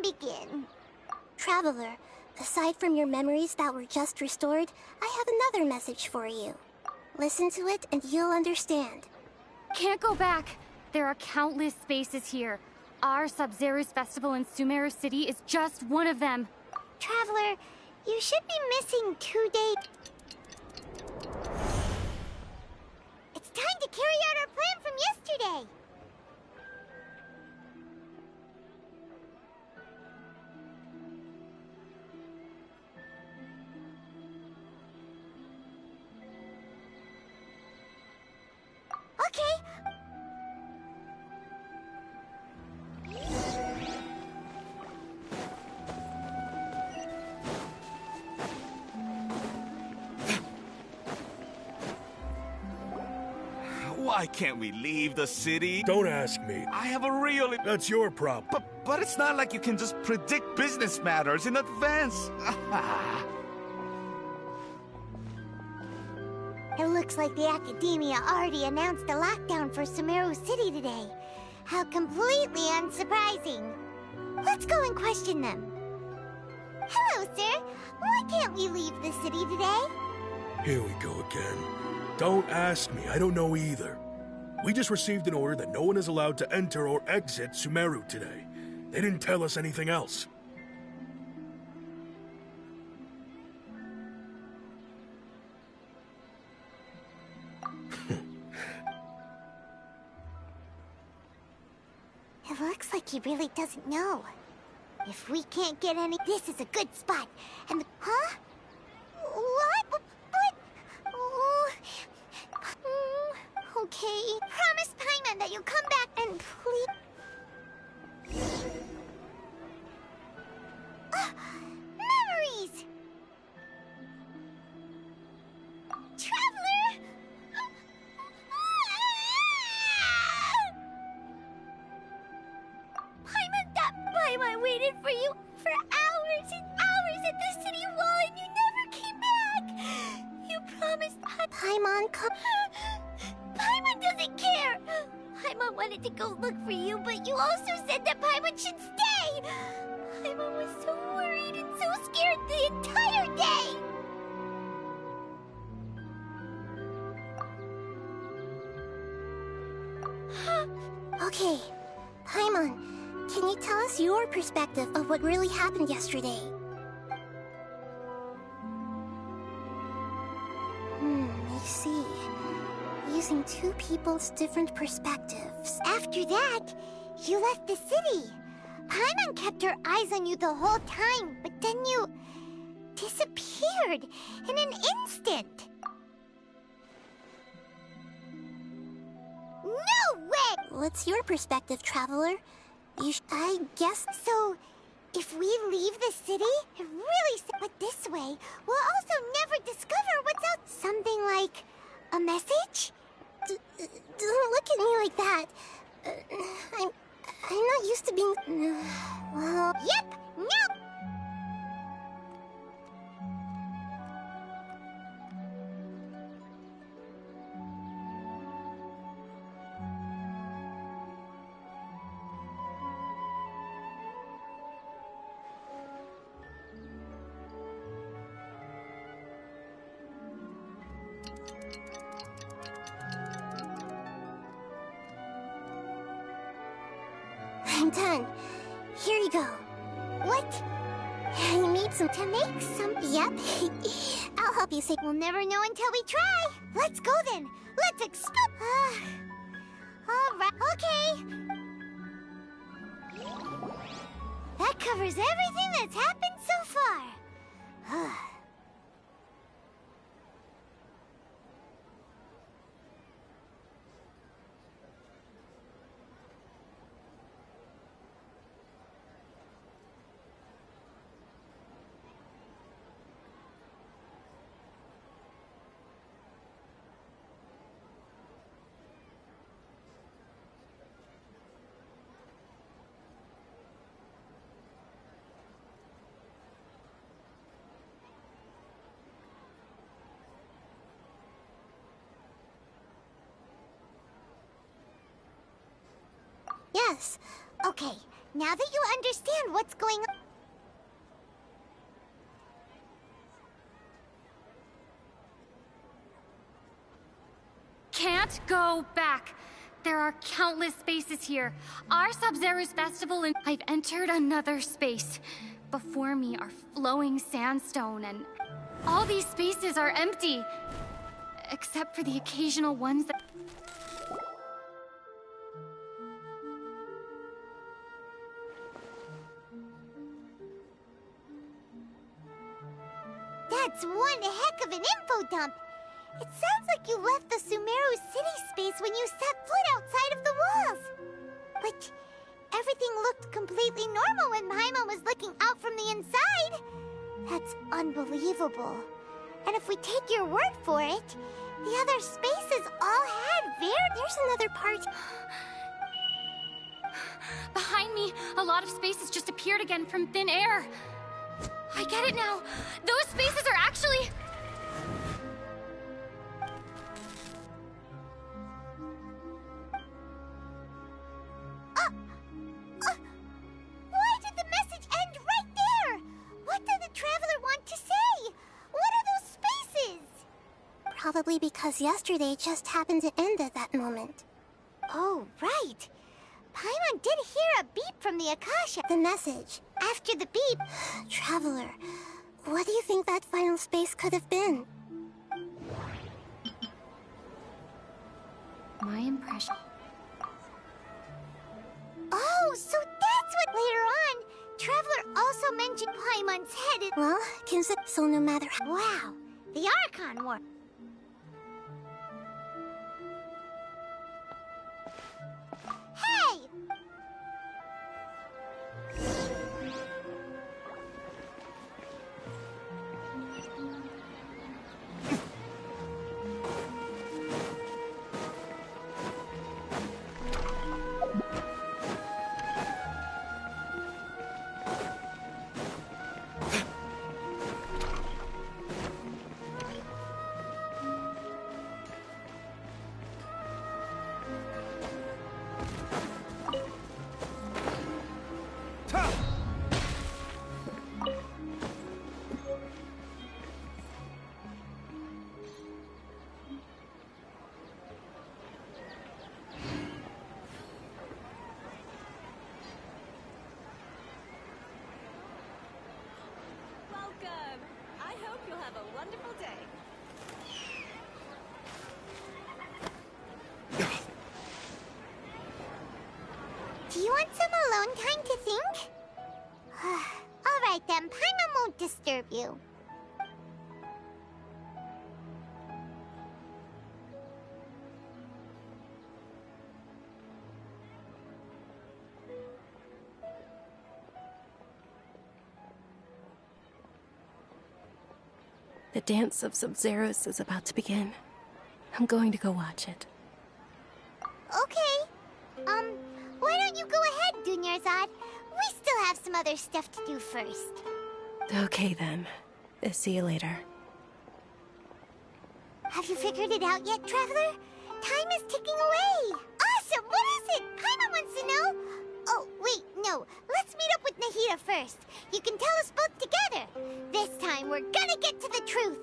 Begin. Traveler, aside from your memories that were just restored, I have another message for you. Listen to it and you'll understand. Can't go back. There are countless spaces here. Our Sub-Zero's festival in Sumeru City is just one of them. Traveler, you should be missing 2 days. It's time to carry out our plan from yesterday. Okay. Why can't we leave the city? Don't ask me. I have a real... That's your problem. But it's not like you can just predict business matters in advance. It looks like the Academia already announced a lockdown for Sumeru City today. How completely unsurprising. Let's go and question them. Hello, sir. Why can't we leave the city today? Here we go again. Don't ask me, I don't know either. We just received an order that no one is allowed to enter or exit Sumeru today. They didn't tell us anything else. It looks like he really doesn't know. If we can't get any, this is a good spot. And the, huh? What? But, oh, okay. Promise Paimon that you'll come back and please. Memories! Traveler! Paimon waited for you for hours and hours at the city wall and you never came back! You promised Paimon, Paimon doesn't care! Paimon wanted to go look for you, but you also said that Paimon should stay! Paimon was so worried and so scared the entire day! Okay, Paimon, can you tell us your perspective of what really happened yesterday? I see. Using two people's different perspectives. After that, you left the city. Paimon kept her eyes on you the whole time, but then you disappeared in an instant. No way! What's your perspective, Traveler? I guess... So, if we leave the city, it really... But this way, we'll also never discover what's out... Something like a message? Don't look at me like that. I'm not used to being... well... Yep! No! I'm done. Here you go. What? I made some... To make some... Yep. I'll help you say... We'll never know until we try. Let's go then. Let's explore. All right. Okay. That covers everything that's happened so far. Yes. Okay, now that you understand what's going on... Can't go back. There are countless spaces here. Our Sub-Zero's festival and I've entered another space. Before me are flowing sandstone and all these spaces are empty. Except for the occasional ones that... That's one heck of an info dump. It sounds like you left the Sumeru city space when you set foot outside of the walls. But everything looked completely normal when Paimon was looking out from the inside. That's unbelievable. And if we take your word for it, the other spaces all had There's another part. Behind me, a lot of spaces just appeared again from thin air. I get it now. Those spaces are actually... Why did the message end right there? What did the Traveler want to say? What are those spaces? Probably because yesterday just happened to end at that moment. Oh, right. Paimon Paimon did hear a beep from the Akasha. The message. After the beep... Traveler, what do you think that final space could have been? My impression. Oh, so that's what later on. Traveler also mentioned Paimon's head. Well, so no matter how... Wow, the Archon War. Hey! Do you want some alone time to think? Alright then, Paimon won't disturb you. The dance of Sub-Zeros is about to begin. I'm going to go watch it. Okay. Why don't you go ahead, Dunyarzad? We still have some other stuff to do first. Okay then. See you later. Have you figured it out yet, Traveler? Time is ticking away! Awesome! What is it? Paimon wants to know! Oh, wait, no. Let's meet up with Nahida first. You can tell us both together. This time, we're gonna get to the truth.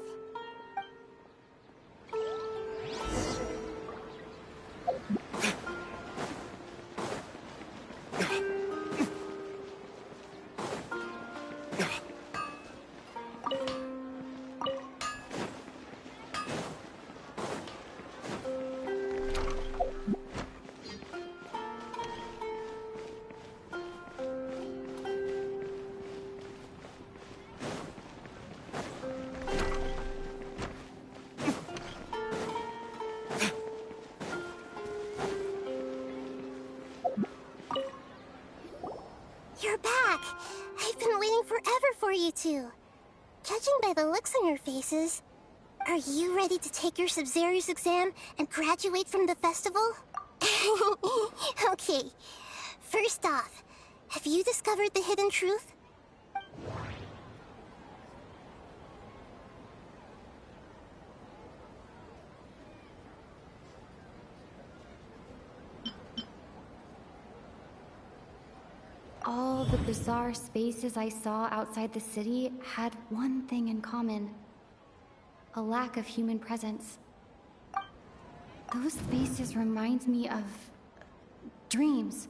You're back! I've been waiting forever for you two. Judging by the looks on your faces, are you ready to take your Sub-Zero's exam and graduate from the festival? Okay, first off, have you discovered the hidden truth? All the bizarre spaces I saw outside the city had one thing in common. A lack of human presence. Those spaces remind me of... dreams.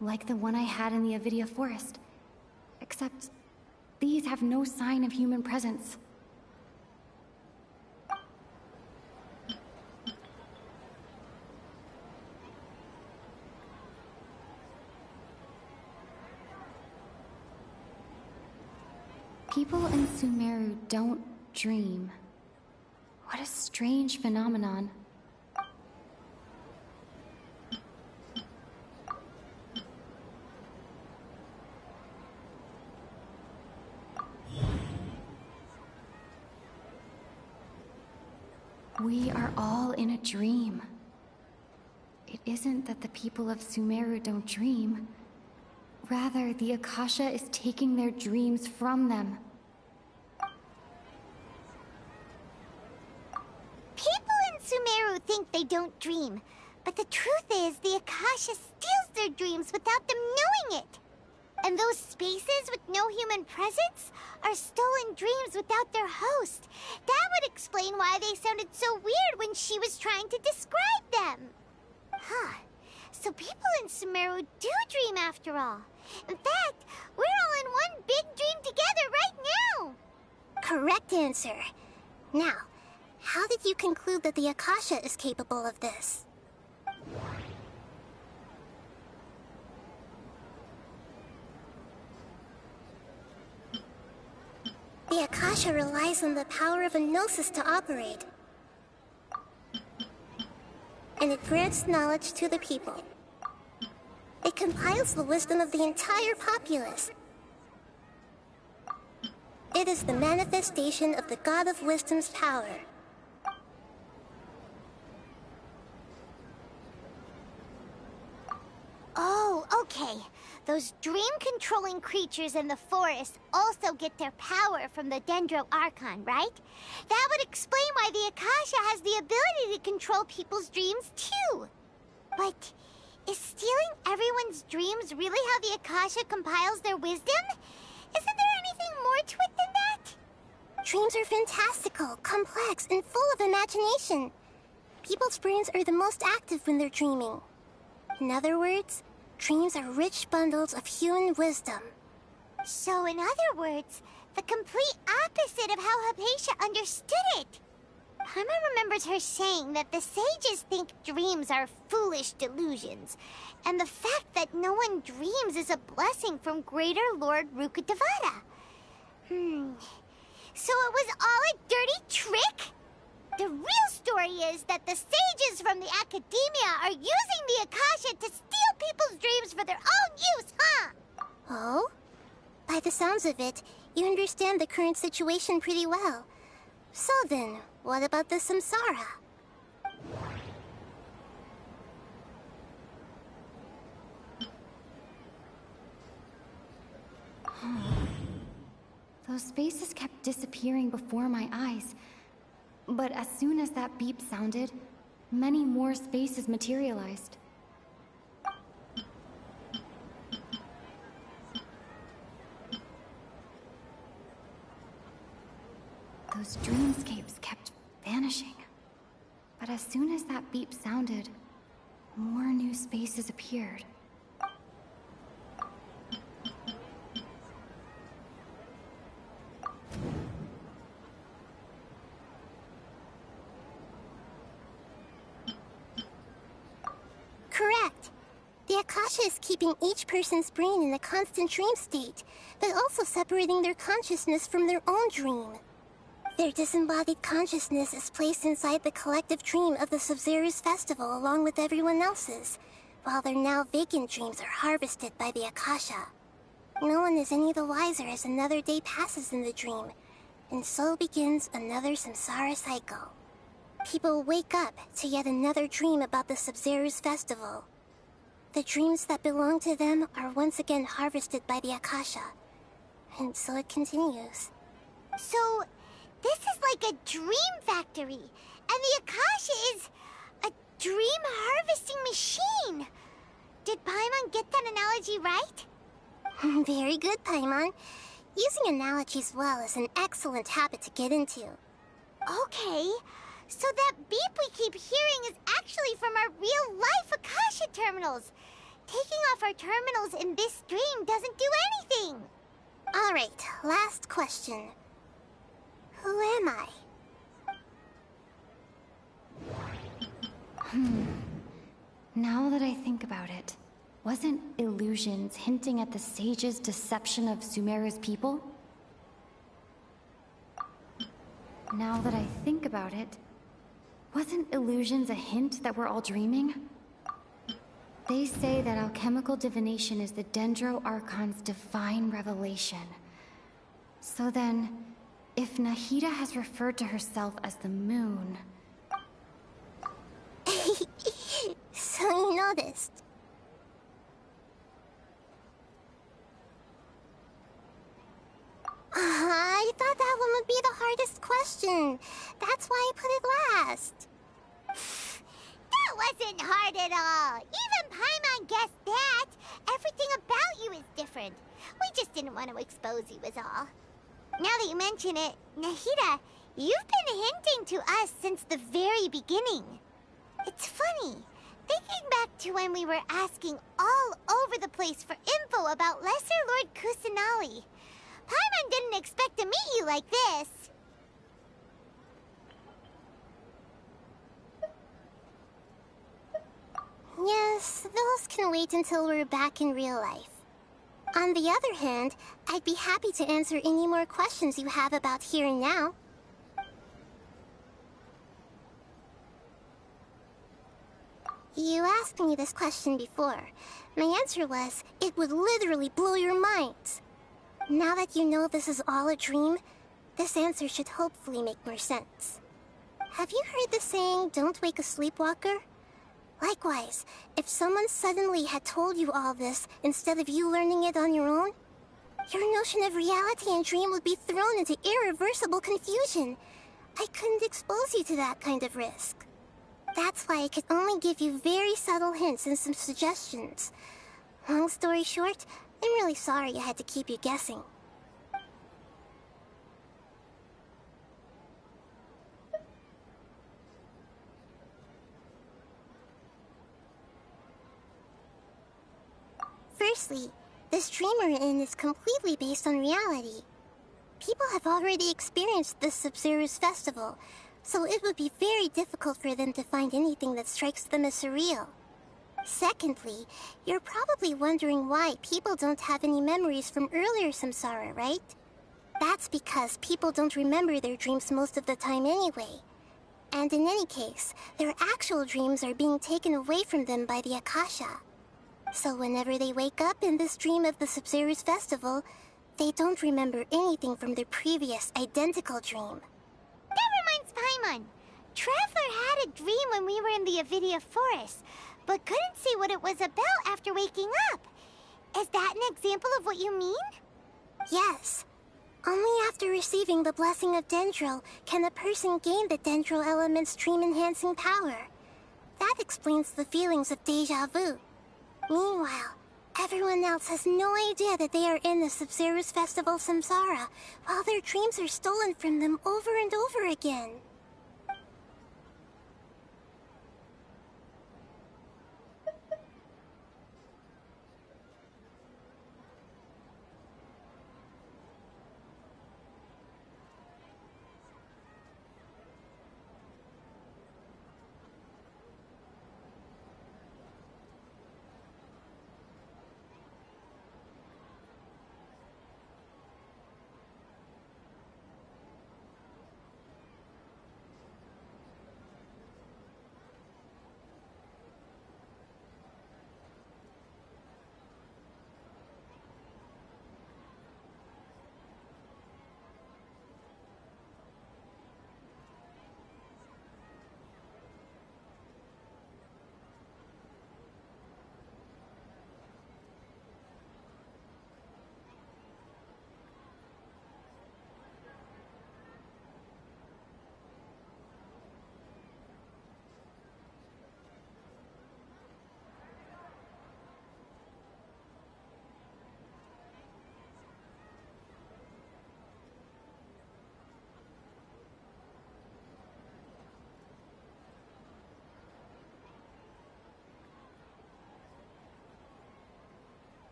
Like the one I had in the Avidia Forest. Except, these have no sign of human presence. People in Sumeru don't dream. What a strange phenomenon. We are all in a dream. It isn't that the people of Sumeru don't dream. Rather, the Akasha is taking their dreams from them. People in Sumeru think they don't dream, but the truth is the Akasha steals their dreams without them knowing it. And those spaces with no human presence are stolen dreams without their host. That would explain why they sounded so weird when she was trying to describe them. Huh. So people in Sumeru do dream after all. In fact, we're all in one big dream together right now. Correct answer. Now, how did you conclude that the Akasha is capable of this? The Akasha relies on the power of a gnosis to operate. And it grants knowledge to the people. It compiles the wisdom of the entire populace. It is the manifestation of the God of Wisdom's power. Oh, okay. Those dream-controlling creatures in the forest also get their power from the Dendro Archon, right? That would explain why the Akasha has the ability to control people's dreams, too. But is stealing everyone's dreams really how the Akasha compiles their wisdom? Isn't there anything more to it than that? Dreams are fantastical, complex, and full of imagination. People's brains are the most active when they're dreaming. In other words, dreams are rich bundles of human wisdom. So in other words, the complete opposite of how Hypatia understood it. Paimon remembers her saying that the sages think dreams are foolish delusions, and the fact that no one dreams is a blessing from Greater Lord Rukkhadevata. So it was all a dirty trick? The real story is that the sages from the academia are using the Akasha to steal people's dreams for their own use, huh? Oh? By the sounds of it, you understand the current situation pretty well. So then, what about the samsara? Those spaces kept disappearing before my eyes. But as soon as that beep sounded, many more spaces materialized. Those dreamscapes kept vanishing. But as soon as that beep sounded, more new spaces appeared. Correct. The Akasha is keeping each person's brain in a constant dream state, but also separating their consciousness from their own dream. Their disembodied consciousness is placed inside the collective dream of the Sub-Zero's festival along with everyone else's, while their now vacant dreams are harvested by the Akasha. No one is any the wiser as another day passes in the dream, and so begins another samsara cycle. People wake up to yet another dream about the Sub-Zero's festival. The dreams that belong to them are once again harvested by the Akasha, and so it continues. So, this is like a dream factory, and the Akasha is a dream harvesting machine. Did Paimon get that analogy right? Very good, Paimon. Using analogies well is an excellent habit to get into. Okay, so that beep we keep hearing is actually from our real-life Akasha terminals. Taking off our terminals in this dream doesn't do anything. Alright, last question. Who am I? Now that I think about it, wasn't illusions hinting at the sage's deception of Sumeru's people? Now that I think about it, wasn't illusions a hint that we're all dreaming? They say that alchemical divination is the Dendro Archon's divine revelation. So then, if Nahida has referred to herself as the moon... So you noticed. I thought that one would be the hardest question. That's why I put it last. That wasn't hard at all. Even Paimon guessed that. Everything about you is different. We just didn't want to expose you is all. Now that you mention it, Nahida, you've been hinting to us since the very beginning. It's funny. Thinking back to when we were asking all over the place for info about Lesser Lord Kusanali, Paimon didn't expect to meet you like this. Yes, those can wait until we're back in real life. On the other hand, I'd be happy to answer any more questions you have about here and now. You asked me this question before. My answer was, it would literally blow your minds. Now that you know this is all a dream, this answer should hopefully make more sense. Have you heard the saying, don't wake a sleepwalker? Likewise, if someone suddenly had told you all this instead of you learning it on your own, your notion of reality and dream would be thrown into irreversible confusion. I couldn't expose you to that kind of risk. That's why I could only give you very subtle hints and some suggestions. Long story short, I'm really sorry I had to keep you guessing. Firstly, this dream we're in is completely based on reality. People have already experienced this Sub-Zero's festival, so it would be very difficult for them to find anything that strikes them as surreal. Secondly, you're probably wondering why people don't have any memories from earlier samsara, right? That's because people don't remember their dreams most of the time anyway. And in any case, their actual dreams are being taken away from them by the Akasha. So whenever they wake up in this dream of the Sub-Zero's festival, they don't remember anything from their previous identical dream. That reminds Paimon. Traveler had a dream when we were in the Avidia forest, but couldn't see what it was about after waking up. Is that an example of what you mean? Yes. Only after receiving the blessing of Dendro can a person gain the Dendro element's dream-enhancing power. That explains the feelings of deja vu. Meanwhile, everyone else has no idea that they are in the Sub-Zero's festival samsara, while their dreams are stolen from them over and over again.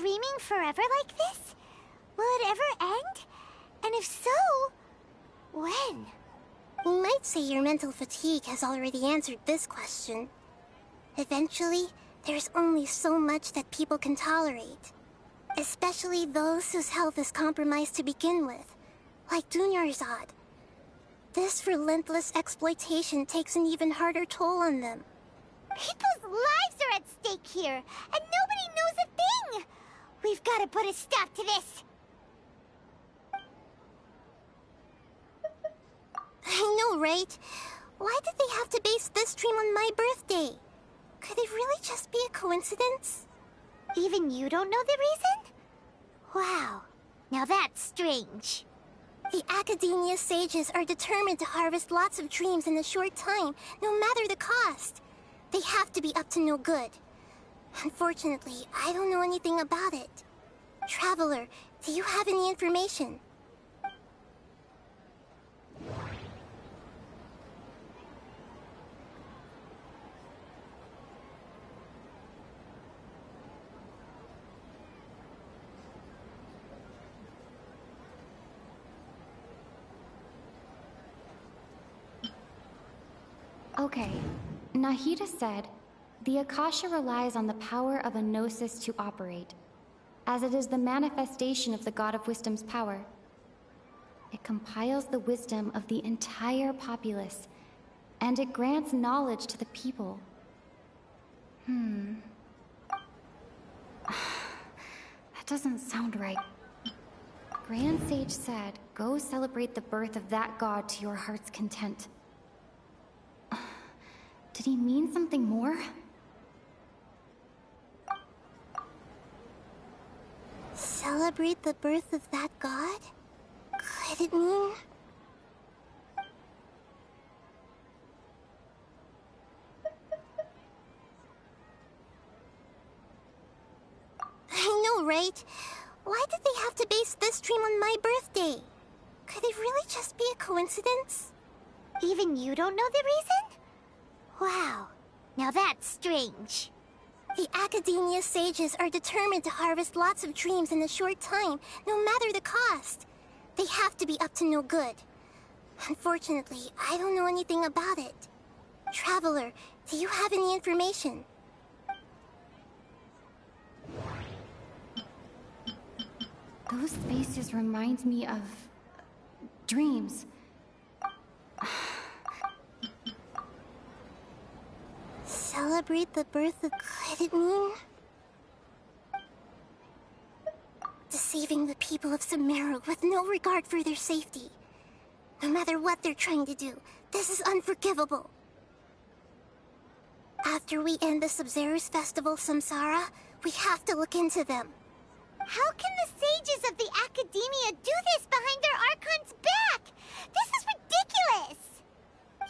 dreaming forever like this? Will it ever end? And if so, when? You might say your mental fatigue has already answered this question. Eventually, there's only so much that people can tolerate. Especially those whose health is compromised to begin with, like Dunyarzad. This relentless exploitation takes an even harder toll on them. People's lives are at stake here, and nobody knows a thing! We've got to put a stop to this! I know, right? Why did they have to base this dream on my birthday? Could it really just be a coincidence? Even you don't know the reason? Wow, now that's strange. The Academia sages are determined to harvest lots of dreams in a short time, no matter the cost. They have to be up to no good. Unfortunately, I don't know anything about it. Traveler, do you have any information? Okay, Nahida said, the Akasha relies on the power of a gnosis to operate, as it is the manifestation of the God of Wisdom's power. It compiles the wisdom of the entire populace, and it grants knowledge to the people. That doesn't sound right. Grand Sage said, go celebrate the birth of that god to your heart's content. Did he mean something more? Celebrate the birth of that god? Could it mean... I know, right? Why did they have to base this dream on my birthday? Could it really just be a coincidence? Even you don't know the reason? Wow, now that's strange. The Academia sages are determined to harvest lots of dreams in a short time, no matter the cost. They have to be up to no good. Unfortunately, I don't know anything about it. Traveler, do you have any information? Those faces remind me of... dreams. Celebrate the birth of... Could it mean... deceiving the people of Sumeru with no regard for their safety. No matter what they're trying to do, this is unforgivable. After we end the Sub-Zero's festival Samsara, we have to look into them. How can the sages of the Academia do this behind their Archon's back? This is ridiculous!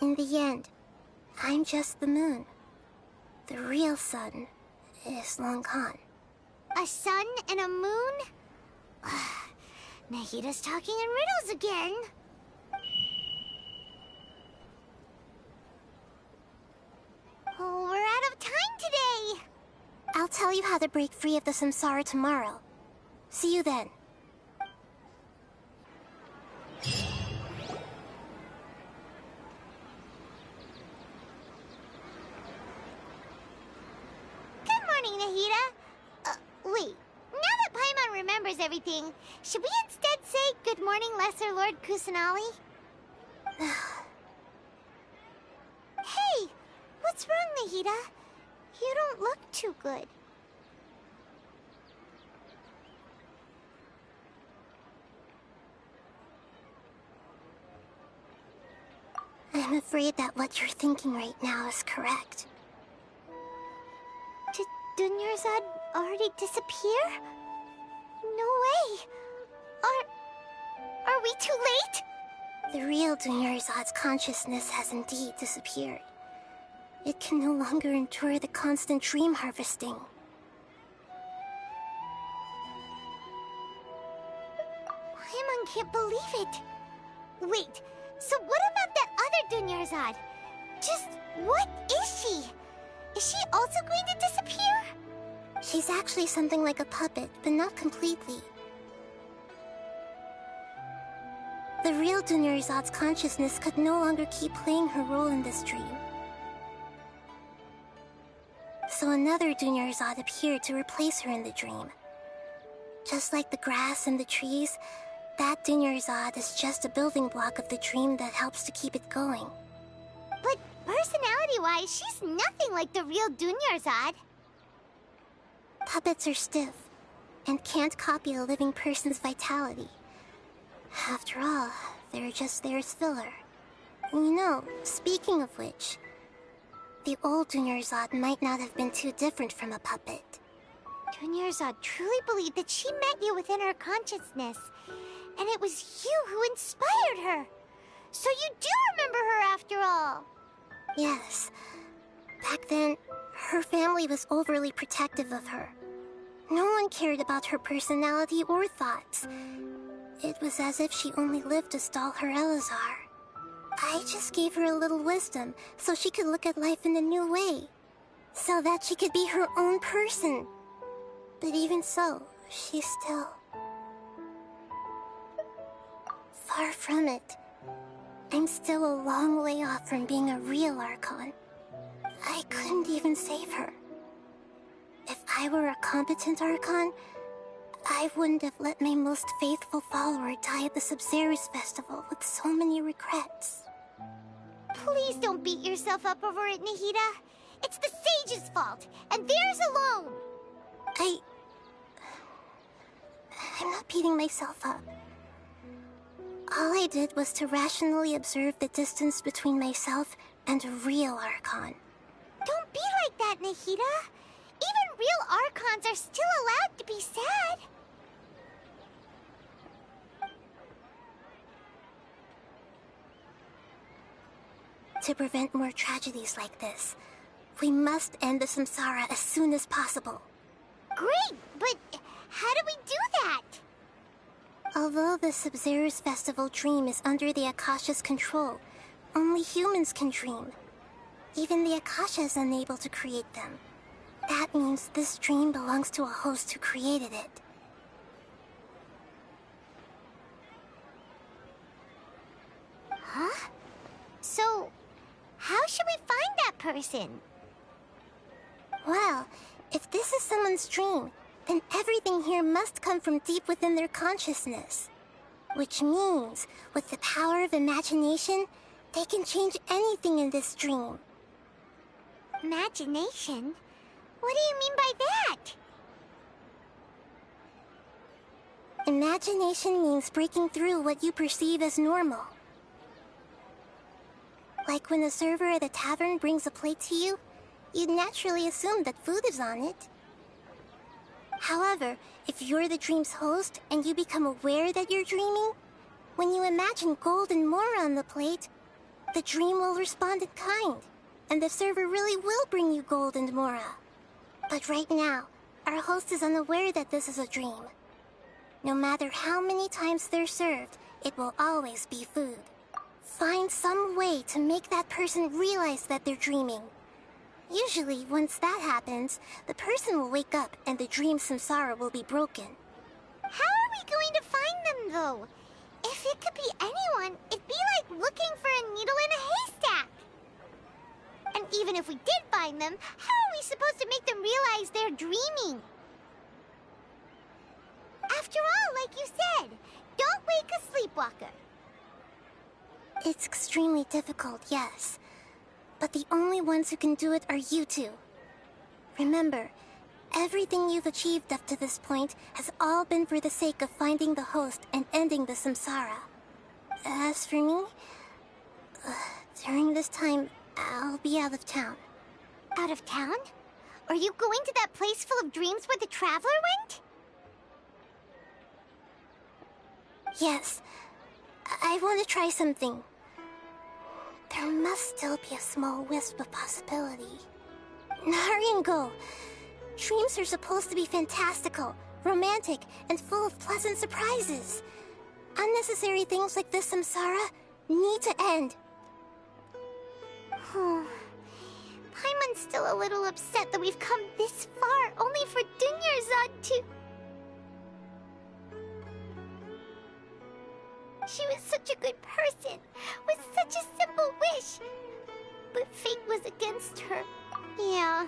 In the end, I'm just the moon. The real sun is long gone. A sun and a moon? Nahida's talking in riddles again. Oh, we're out of time today. I'll tell you how to break free of the samsara tomorrow. See you then. Good morning, Nahida. Wait. Now that Paimon remembers everything, should we instead say good morning, Lesser Lord Kusanali? Hey! What's wrong, Nahida? You don't look too good. I'm afraid that what you're thinking right now is correct. Did Dunyarzad already disappear? No way! Are we too late? The real Dunyarzad's consciousness has indeed disappeared. It can no longer endure the constant dream harvesting. Paimon can't believe it. Wait, so what about that other Dunyarzad? Just what is she? Is she also going to disappear? She's actually something like a puppet, but not completely. The real Dunyarzad's consciousness could no longer keep playing her role in this dream. So another Dunyarzad appeared to replace her in the dream. Just like the grass and the trees, that Dunyarzad is just a building block of the dream that helps to keep it going. But personality-wise, she's nothing like the real Dunyarzad. Puppets are stiff, and can't copy a living person's vitality. After all, they're just there as filler. You know, speaking of which, the old Dunyarzad might not have been too different from a puppet. Dunyarzad truly believed that she met you within her consciousness, and it was you who inspired her. So you do remember her after all. Yes. Back then, her family was overly protective of her. No one cared about her personality or thoughts. It was as if she only lived to stall her Elazar. I just gave her a little wisdom so she could look at life in a new way. So that she could be her own person. But even so, she's still... far from it. I'm still a long way off from being a real Archon. I couldn't even save her. If I were a competent Archon, I wouldn't have let my most faithful follower die at the Subzerus Festival with so many regrets. Please don't beat yourself up over it, Nahida. It's the sage's fault, and theirs alone. I'm not beating myself up. All I did was to rationally observe the distance between myself and a real Archon. Don't be like that, Nahida. Even real Archons are still allowed to be sad. To prevent more tragedies like this, we must end the samsara as soon as possible. Great, but how do we do that? Although the Subzerus Festival dream is under the Akasha's control, only humans can dream. Even the Akasha is unable to create them. That means this dream belongs to a host who created it. Huh? So, how should we find that person? Well, if this is someone's dream, then everything here must come from deep within their consciousness. Which means, with the power of imagination, they can change anything in this dream. Imagination? What do you mean by that? Imagination means breaking through what you perceive as normal. Like when a server at a tavern brings a plate to you, you'd naturally assume that food is on it. However, if you're the dream's host and you become aware that you're dreaming, when you imagine gold and more on the plate, the dream will respond in kind, and the server really will bring you gold and mora. But right now, our host is unaware that this is a dream. No matter how many times they're served, it will always be food. Find some way to make that person realize that they're dreaming. Usually, once that happens, the person will wake up and the dream samsara will be broken. How are we going to find them, though? If it could be anyone, it'd be like looking for a needle in a haystack. And even if we did find them, how are we supposed to make them realize they're dreaming? After all, like you said, don't wake a sleepwalker. It's extremely difficult, yes. But the only ones who can do it are you two. Remember, everything you've achieved up to this point has all been for the sake of finding the host and ending the samsara. As for me, during this time, I'll be out of town. Out of town? Are you going to that place full of dreams where the Traveler went? Yes. I want to try something. There must still be a small wisp of possibility. Hurry and go. Dreams are supposed to be fantastical, romantic, and full of pleasant surprises. Unnecessary things like this samsara need to end. Paimon's still a little upset that we've come this far only for Dunyarzad to... She was such a good person, with such a simple wish. But fate was against her. Yeah,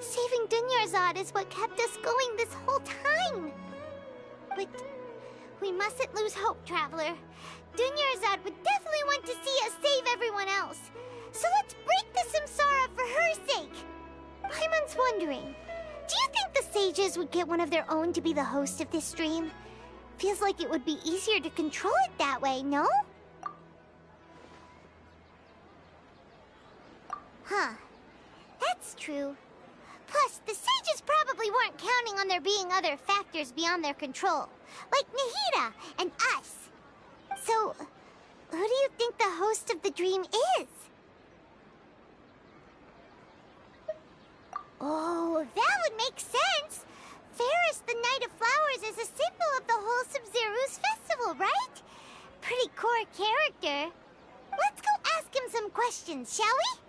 saving Dunyarzad is what kept us going this whole time. But we mustn't lose hope, Traveler. Dunyarzad would definitely want to see us save everyone else. So let's break the samsara for her sake. Paimon's wondering, do you think the sages would get one of their own to be the host of this stream? Feels like it would be easier to control it that way, no? Huh. That's true. Plus, the sages probably weren't counting on there being other factors beyond their control, like Nahida and us. So, who do you think the host of the dream is? Oh, that would make sense! Fairest the Night of Flowers is a symbol of the whole Sub-Zeru's festival, right? Pretty core character. Let's go ask him some questions, shall we?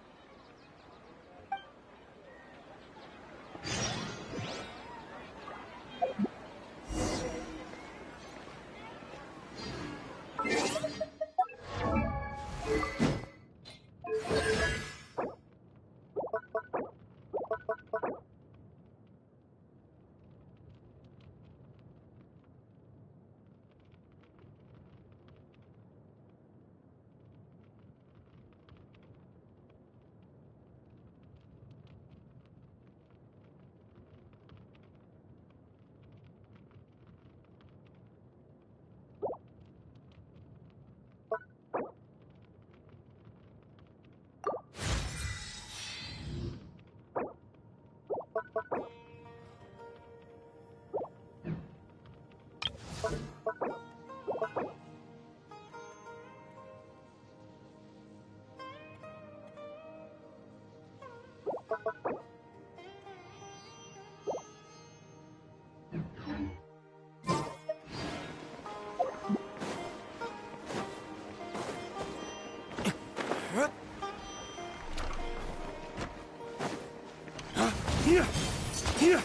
Here!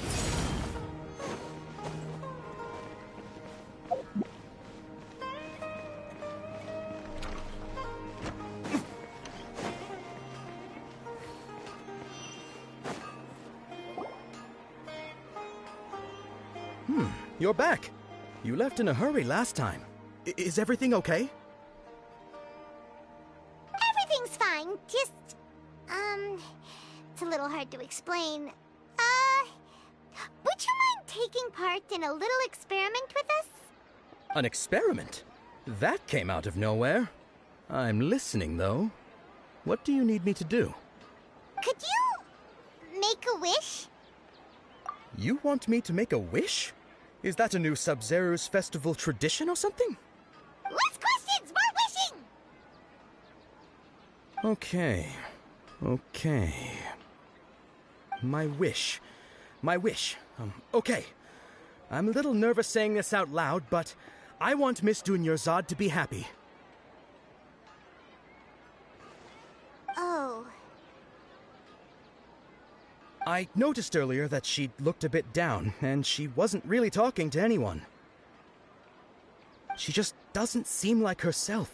You're back. You left in a hurry last time. Is everything okay? Everything's fine, just... it's a little hard to explain. Would you mind taking part in a little experiment with us? An experiment? That came out of nowhere. I'm listening, though. What do you need me to do? Could you... make a wish? You want me to make a wish? Is that a new Sub-Zeru's festival tradition or something? Less questions, more wishing! Okay. My wish. Okay. I'm a little nervous saying this out loud, but I want Miss Dunyarzad to be happy. Oh. I noticed earlier that she looked a bit down, and she wasn't really talking to anyone. She just doesn't seem like herself.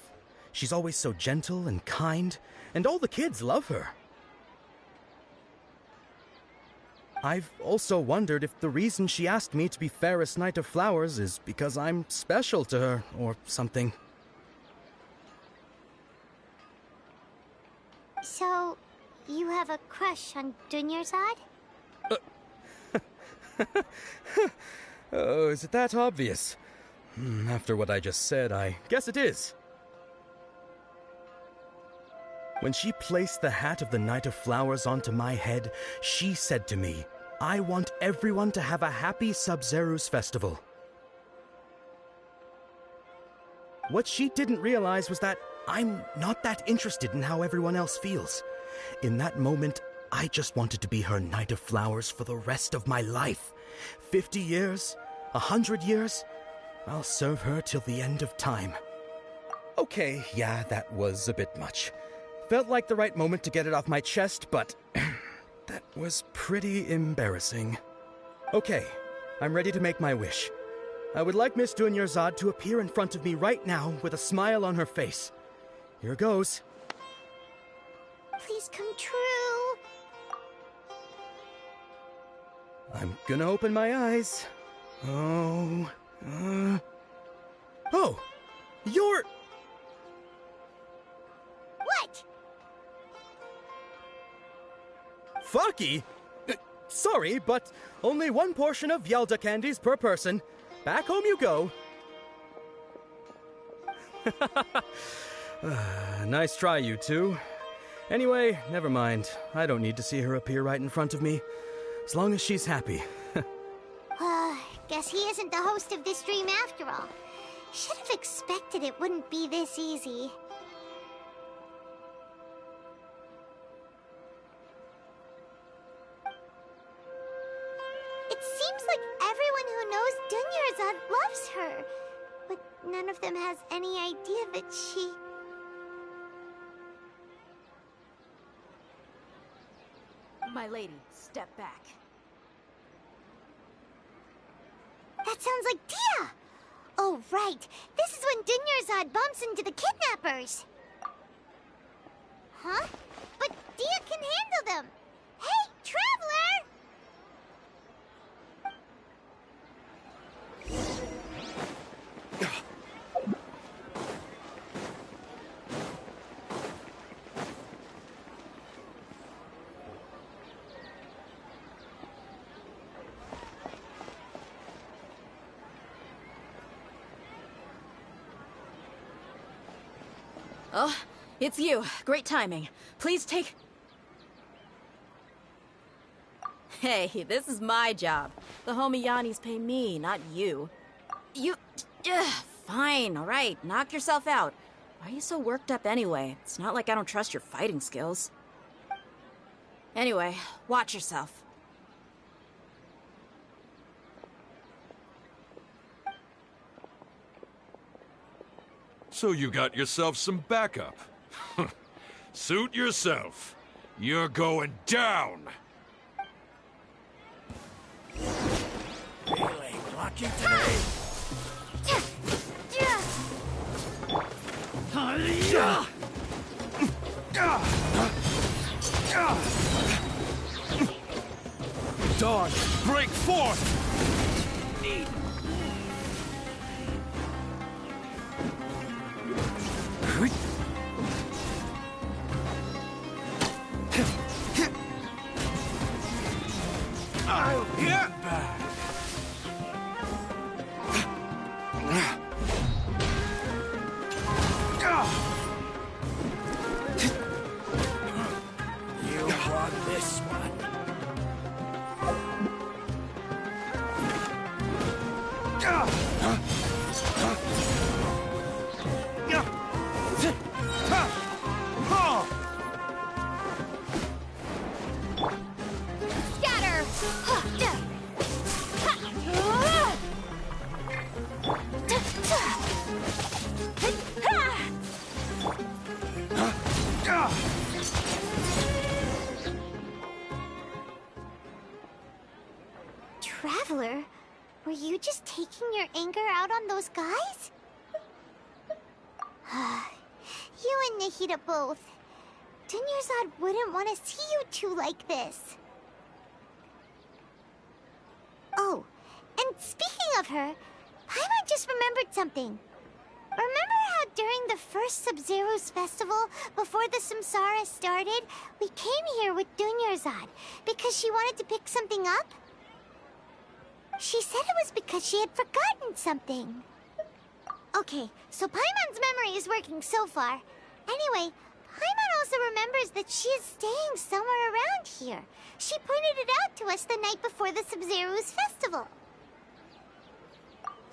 She's always so gentle and kind, and all the kids love her. I've also wondered if the reason she asked me to be Fairest Night of Flowers is because I'm special to her, or something. So, you have a crush on Dunyarzad? Oh, is it that obvious? After what I just said, I guess it is. When she placed the hat of the Night of Flowers onto my head, she said to me, I want everyone to have a happy Sub-Zeru's festival. What she didn't realize was that I'm not that interested in how everyone else feels. In that moment, I just wanted to be her Night of Flowers for the rest of my life. 50 years, 100 years, I'll serve her till the end of time. Okay, yeah, that was a bit much. Felt like the right moment to get it off my chest, but That was pretty embarrassing. Okay, I'm ready to make my wish. I would like Miss Dunyarzad to appear in front of me right now with a smile on her face. Here goes. Please come true. I'm gonna open my eyes. Oh, you're... What? Fucky? Sorry, but only one portion of Yelda candies per person. Back home you go. Nice try, you two. Anyway, never mind. I don't need to see her appear right in front of me. As long as she's happy. Guess he isn't the host of this dream after all. Should have expected it wouldn't be this easy. It seems like everyone who knows Dunyarzad loves her, but none of them has any idea that she... My lady, step back. That sounds like Dia! Oh, right. This is when Dunyarzad bumps into the kidnappers. Huh? But Dia can handle them. Hey, Traveler! Oh, it's you. Great timing. Please take... Hey, this is my job. The homie Yanni's pay me, not you. You... fine, alright. Knock yourself out. Why are you so worked up anyway? It's not like I don't trust your fighting skills. Anyway, watch yourself. So you got yourself some backup. Suit yourself. You're going down. Feeling lucky today. Dawn, break forth! I'll get back. You want this one? Scatter! Traveler, were you just taking your anger out on those guys? You and Nahida both. Dunyarzad wouldn't want to see you two like this. Oh, and speaking of her, Paimon just remembered something. Remember how during the first Sub-Zero's festival, before the Samsara started, we came here with Dunyarzad because she wanted to pick something up? She said it was because she had forgotten something. Okay, so Paimon's memory is working so far. Anyway, Paimon also remembers that she is staying somewhere around here. She pointed it out to us the night before the Sub-Zero's festival.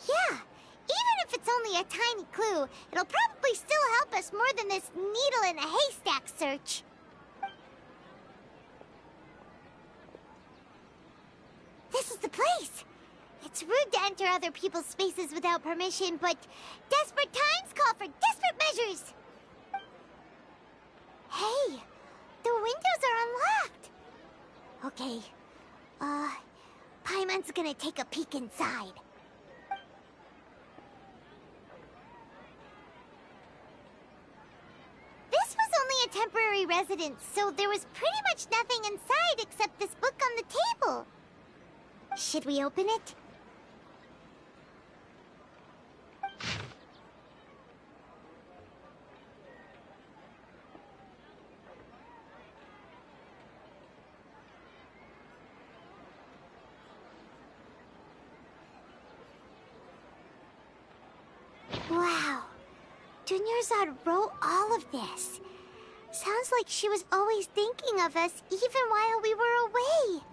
Yeah, even if it's only a tiny clue, it'll probably still help us more than this needle in a haystack search. This is the place. It's rude to enter other people's spaces without permission, but desperate times call for desperate measures. Hey, the windows are unlocked. Okay. Paimon's gonna take a peek inside. This was only a temporary residence, so there was pretty much nothing inside except this book on the table. Should we open it? Wow. Dunyarzad wrote all of this. Sounds like she was always thinking of us even while we were away.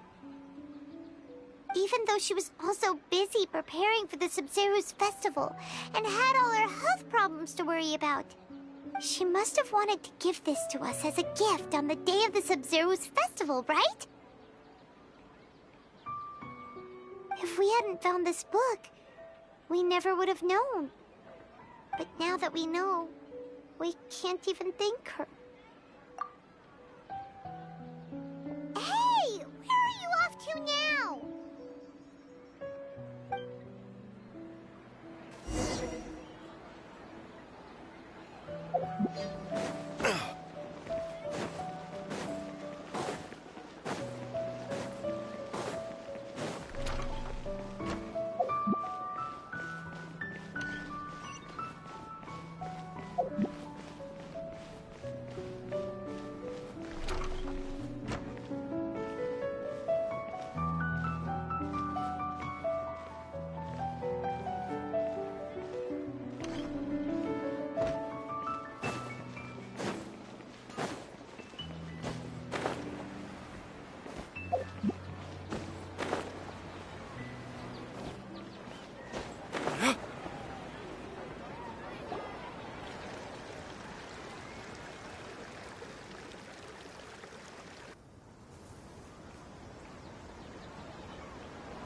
Even though she was also busy preparing for the Sumeru's festival and had all her health problems to worry about. She must have wanted to give this to us as a gift on the day of the Sumeru's festival, right? If we hadn't found this book, we never would have known. But now that we know, we can't even thank her. Hey! Where are you off to now?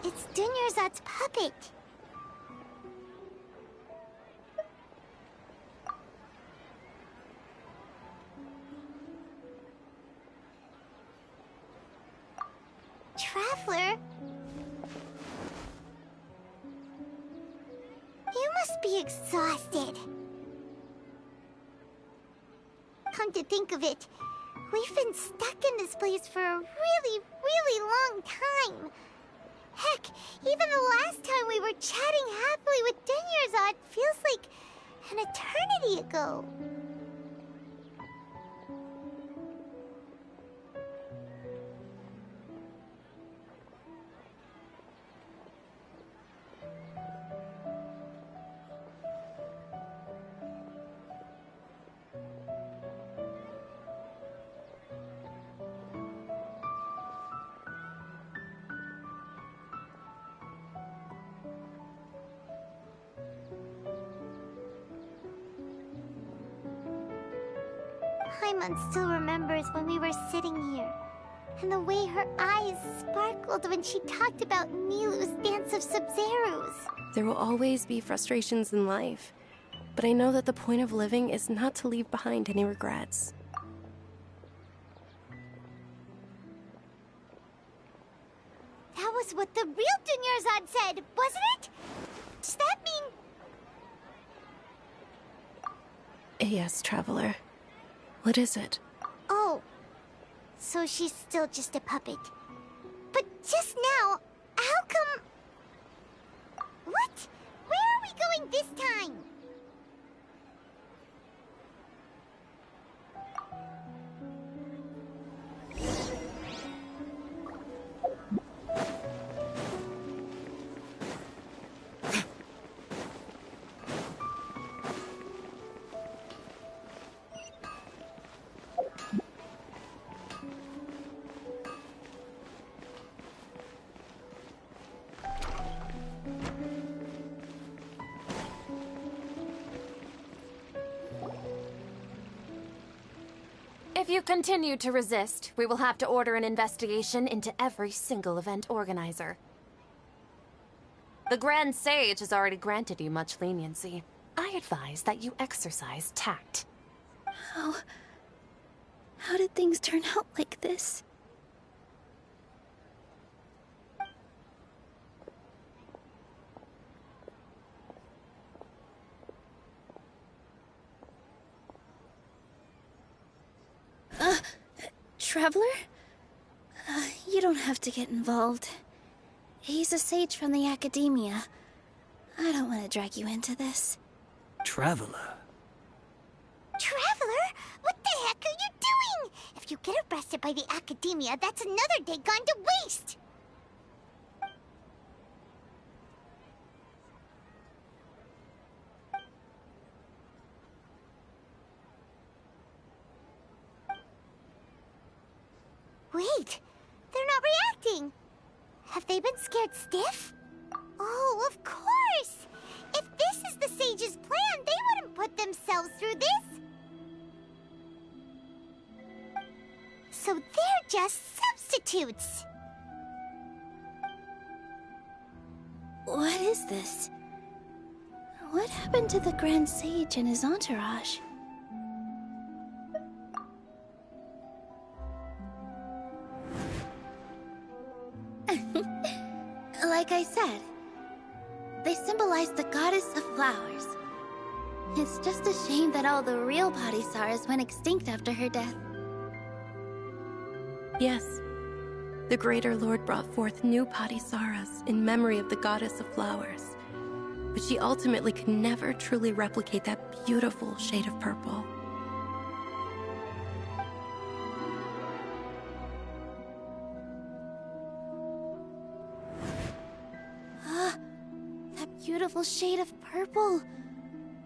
It's Dunyarzad's puppet. Traveler? You must be exhausted. Come to think of it, we've been stuck in this place for a really, really long time. Heck, even the last time we were chatting happily with Dunyarzad feels like an eternity ago. Paimon still remembers when we were sitting here, and the way her eyes sparkled when she talked about Nilu's dance of Sub-Zerus. There will always be frustrations in life, but I know that the point of living is not to leave behind any regrets. That was what the real Dunyarzad said, wasn't it? Does that mean... Yes, Traveler. What is it? Oh, so she's still just a puppet. But just now, how come... What? Where are we going this time? If you continue to resist, we will have to order an investigation into every single event organizer. The Grand Sage has already granted you much leniency. I advise that you exercise tact. How did things turn out like this? Traveler? You don't have to get involved. He's a sage from the academia. I don't want to drag you into this. Traveler? Traveler? What the heck are you doing? If you get arrested by the academia, that's another day gone to waste! Wait, they're not reacting. Have they been scared stiff? Oh, of course! If this is the sage's plan, they wouldn't put themselves through this. So they're just substitutes. What is this? What happened to the Grand Sage and his entourage? Like I said, they symbolize the goddess of flowers. It's just a shame that all the real Padisaras went extinct after her death. Yes. The Greater Lord brought forth new Padisaras in memory of the goddess of flowers. But she ultimately could never truly replicate that beautiful shade of purple. That beautiful shade of purple.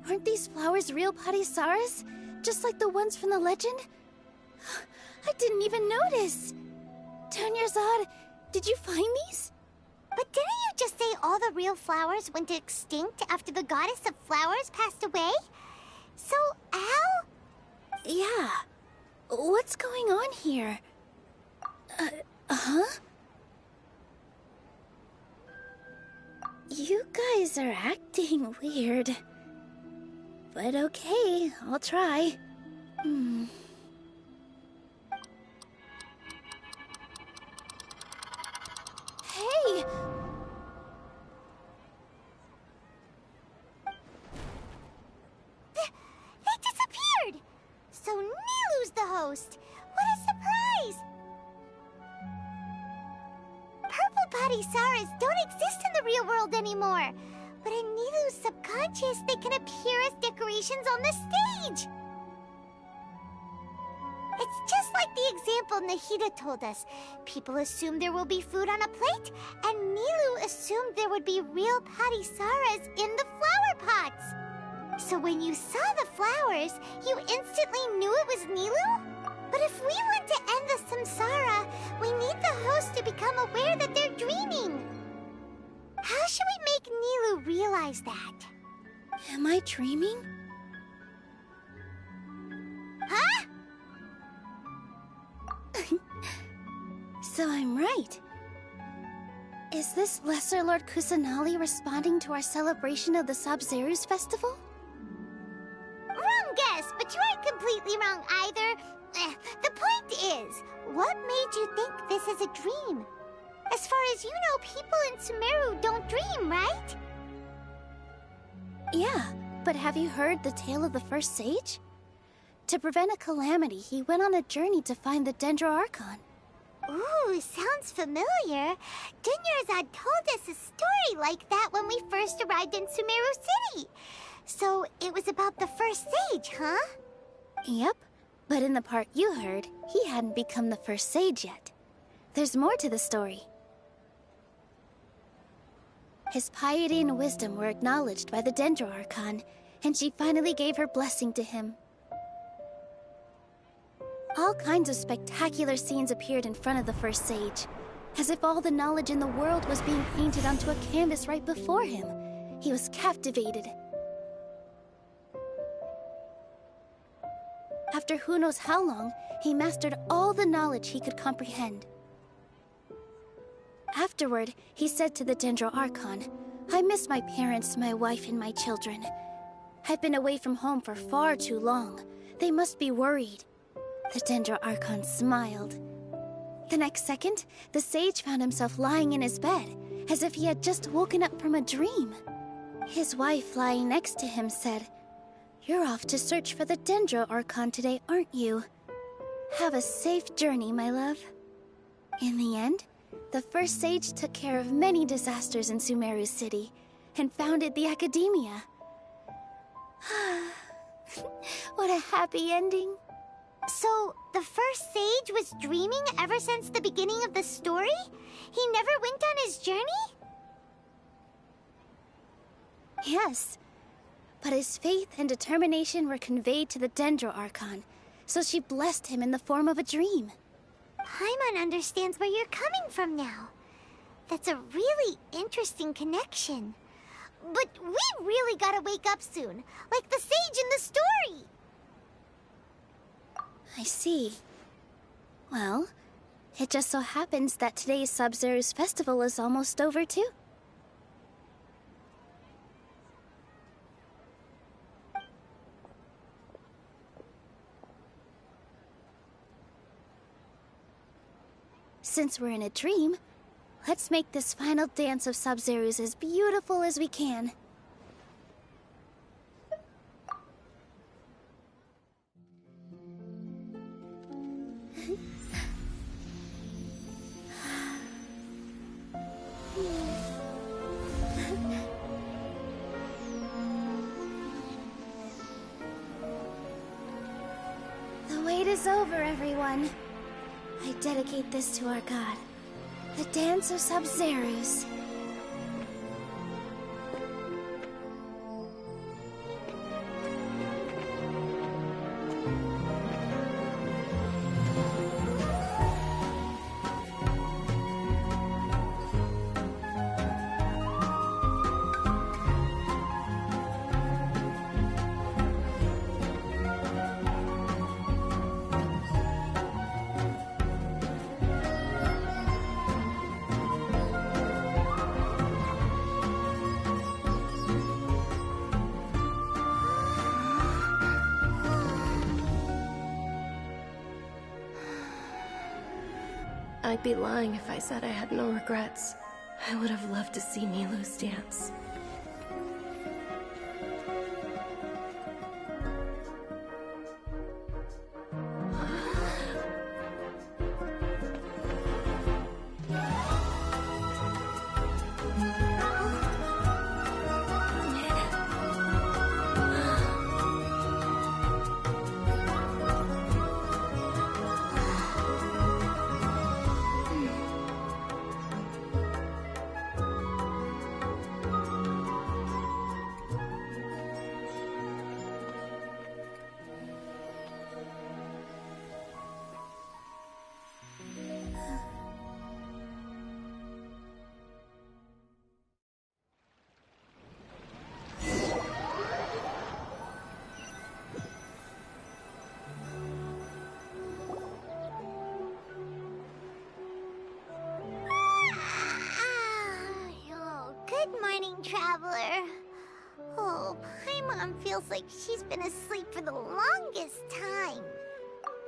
Aren't these flowers real Padisaras? Just like the ones from the legend? I didn't even notice. Tanyarzad, did you find these? But didn't you just say all the real flowers went extinct after the goddess of flowers passed away? So, Al? Yeah. What's going on here? Huh? You guys are acting weird. But okay, I'll try. Hey! They disappeared! So Nilu's the host! What a surprise! Purple Padisaras don't exist in the real world anymore. But in Nilu's subconscious, they can appear as decorations on the stage! It's just like the example Nahida told us. People assume there will be food on a plate, and Nilu assumed there would be real Padisaras in the flower pots. So when you saw the flowers, you instantly knew it was Nilu? But if we want to end the samsara, we need the host to become aware that they're dreaming. How should we make Nilu realize that? Am I dreaming? Huh? So I'm right. Is this Lesser Lord Kusanali responding to our celebration of the Sabzeruz festival? Wrong guess, but you aren't completely wrong either. The point is, what made you think this is a dream? As far as you know, people in Sumeru don't dream, right? Yeah, but have you heard the tale of the first sage? To prevent a calamity, he went on a journey to find the Dendro Archon. Ooh, sounds familiar. Dunyarzad told us a story like that when we first arrived in Sumeru City. So it was about the first sage, huh? Yep, but in the part you heard, he hadn't become the first sage yet. There's more to the story. His piety and wisdom were acknowledged by the Dendro Archon, and she finally gave her blessing to him. All kinds of spectacular scenes appeared in front of the first sage, as if all the knowledge in the world was being painted onto a canvas right before him. He was captivated. After who knows how long, he mastered all the knowledge he could comprehend. Afterward, he said to the Dendro Archon, "I miss my parents, my wife, and my children. I've been away from home for far too long. They must be worried." The Dendro Archon smiled. The next second, the sage found himself lying in his bed, as if he had just woken up from a dream. His wife, lying next to him, said, "You're off to search for the Dendro Archon today, aren't you?" Have a safe journey, my love. In the end, the first sage took care of many disasters in Sumeru City and founded the Academia. What a happy ending. So, the first sage was dreaming ever since the beginning of the story? He never went on his journey? Yes, but his faith and determination were conveyed to the Dendro Archon, so she blessed him in the form of a dream. Paimon understands where you're coming from now. That's a really interesting connection. But we really gotta wake up soon, like the sage in the story! I see. Well, it just so happens that today's Sub-Zero's festival is almost over too. Since we're in a dream, let's make this final dance of Sub-Zero's as beautiful as we can. The wait is over, everyone. I dedicate this to our god, the Dance of Sub-Zero's. I'd be lying if I said I had no regrets. I would have loved to see Nilou's dance. Traveler. Oh, Paimon feels like she's been asleep for the longest time.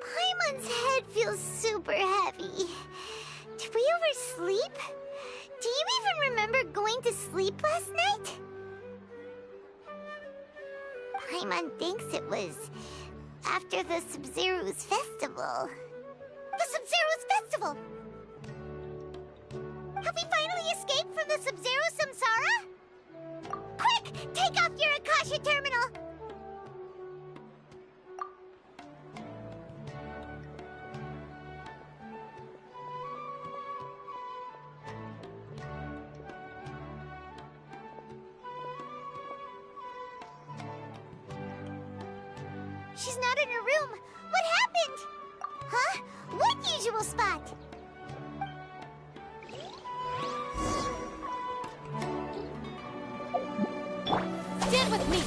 Paimon's head feels super heavy. Did we oversleep? Do you even remember going to sleep last night? Paimon thinks it was after the Sub-Zero's festival. The Sub-Zero's festival! Have we finally escaped from the Sub-Zero Samsara? Quick! Take off your Akasha terminal! She's not in her room. What happened? Huh? What usual spot? Stand with me!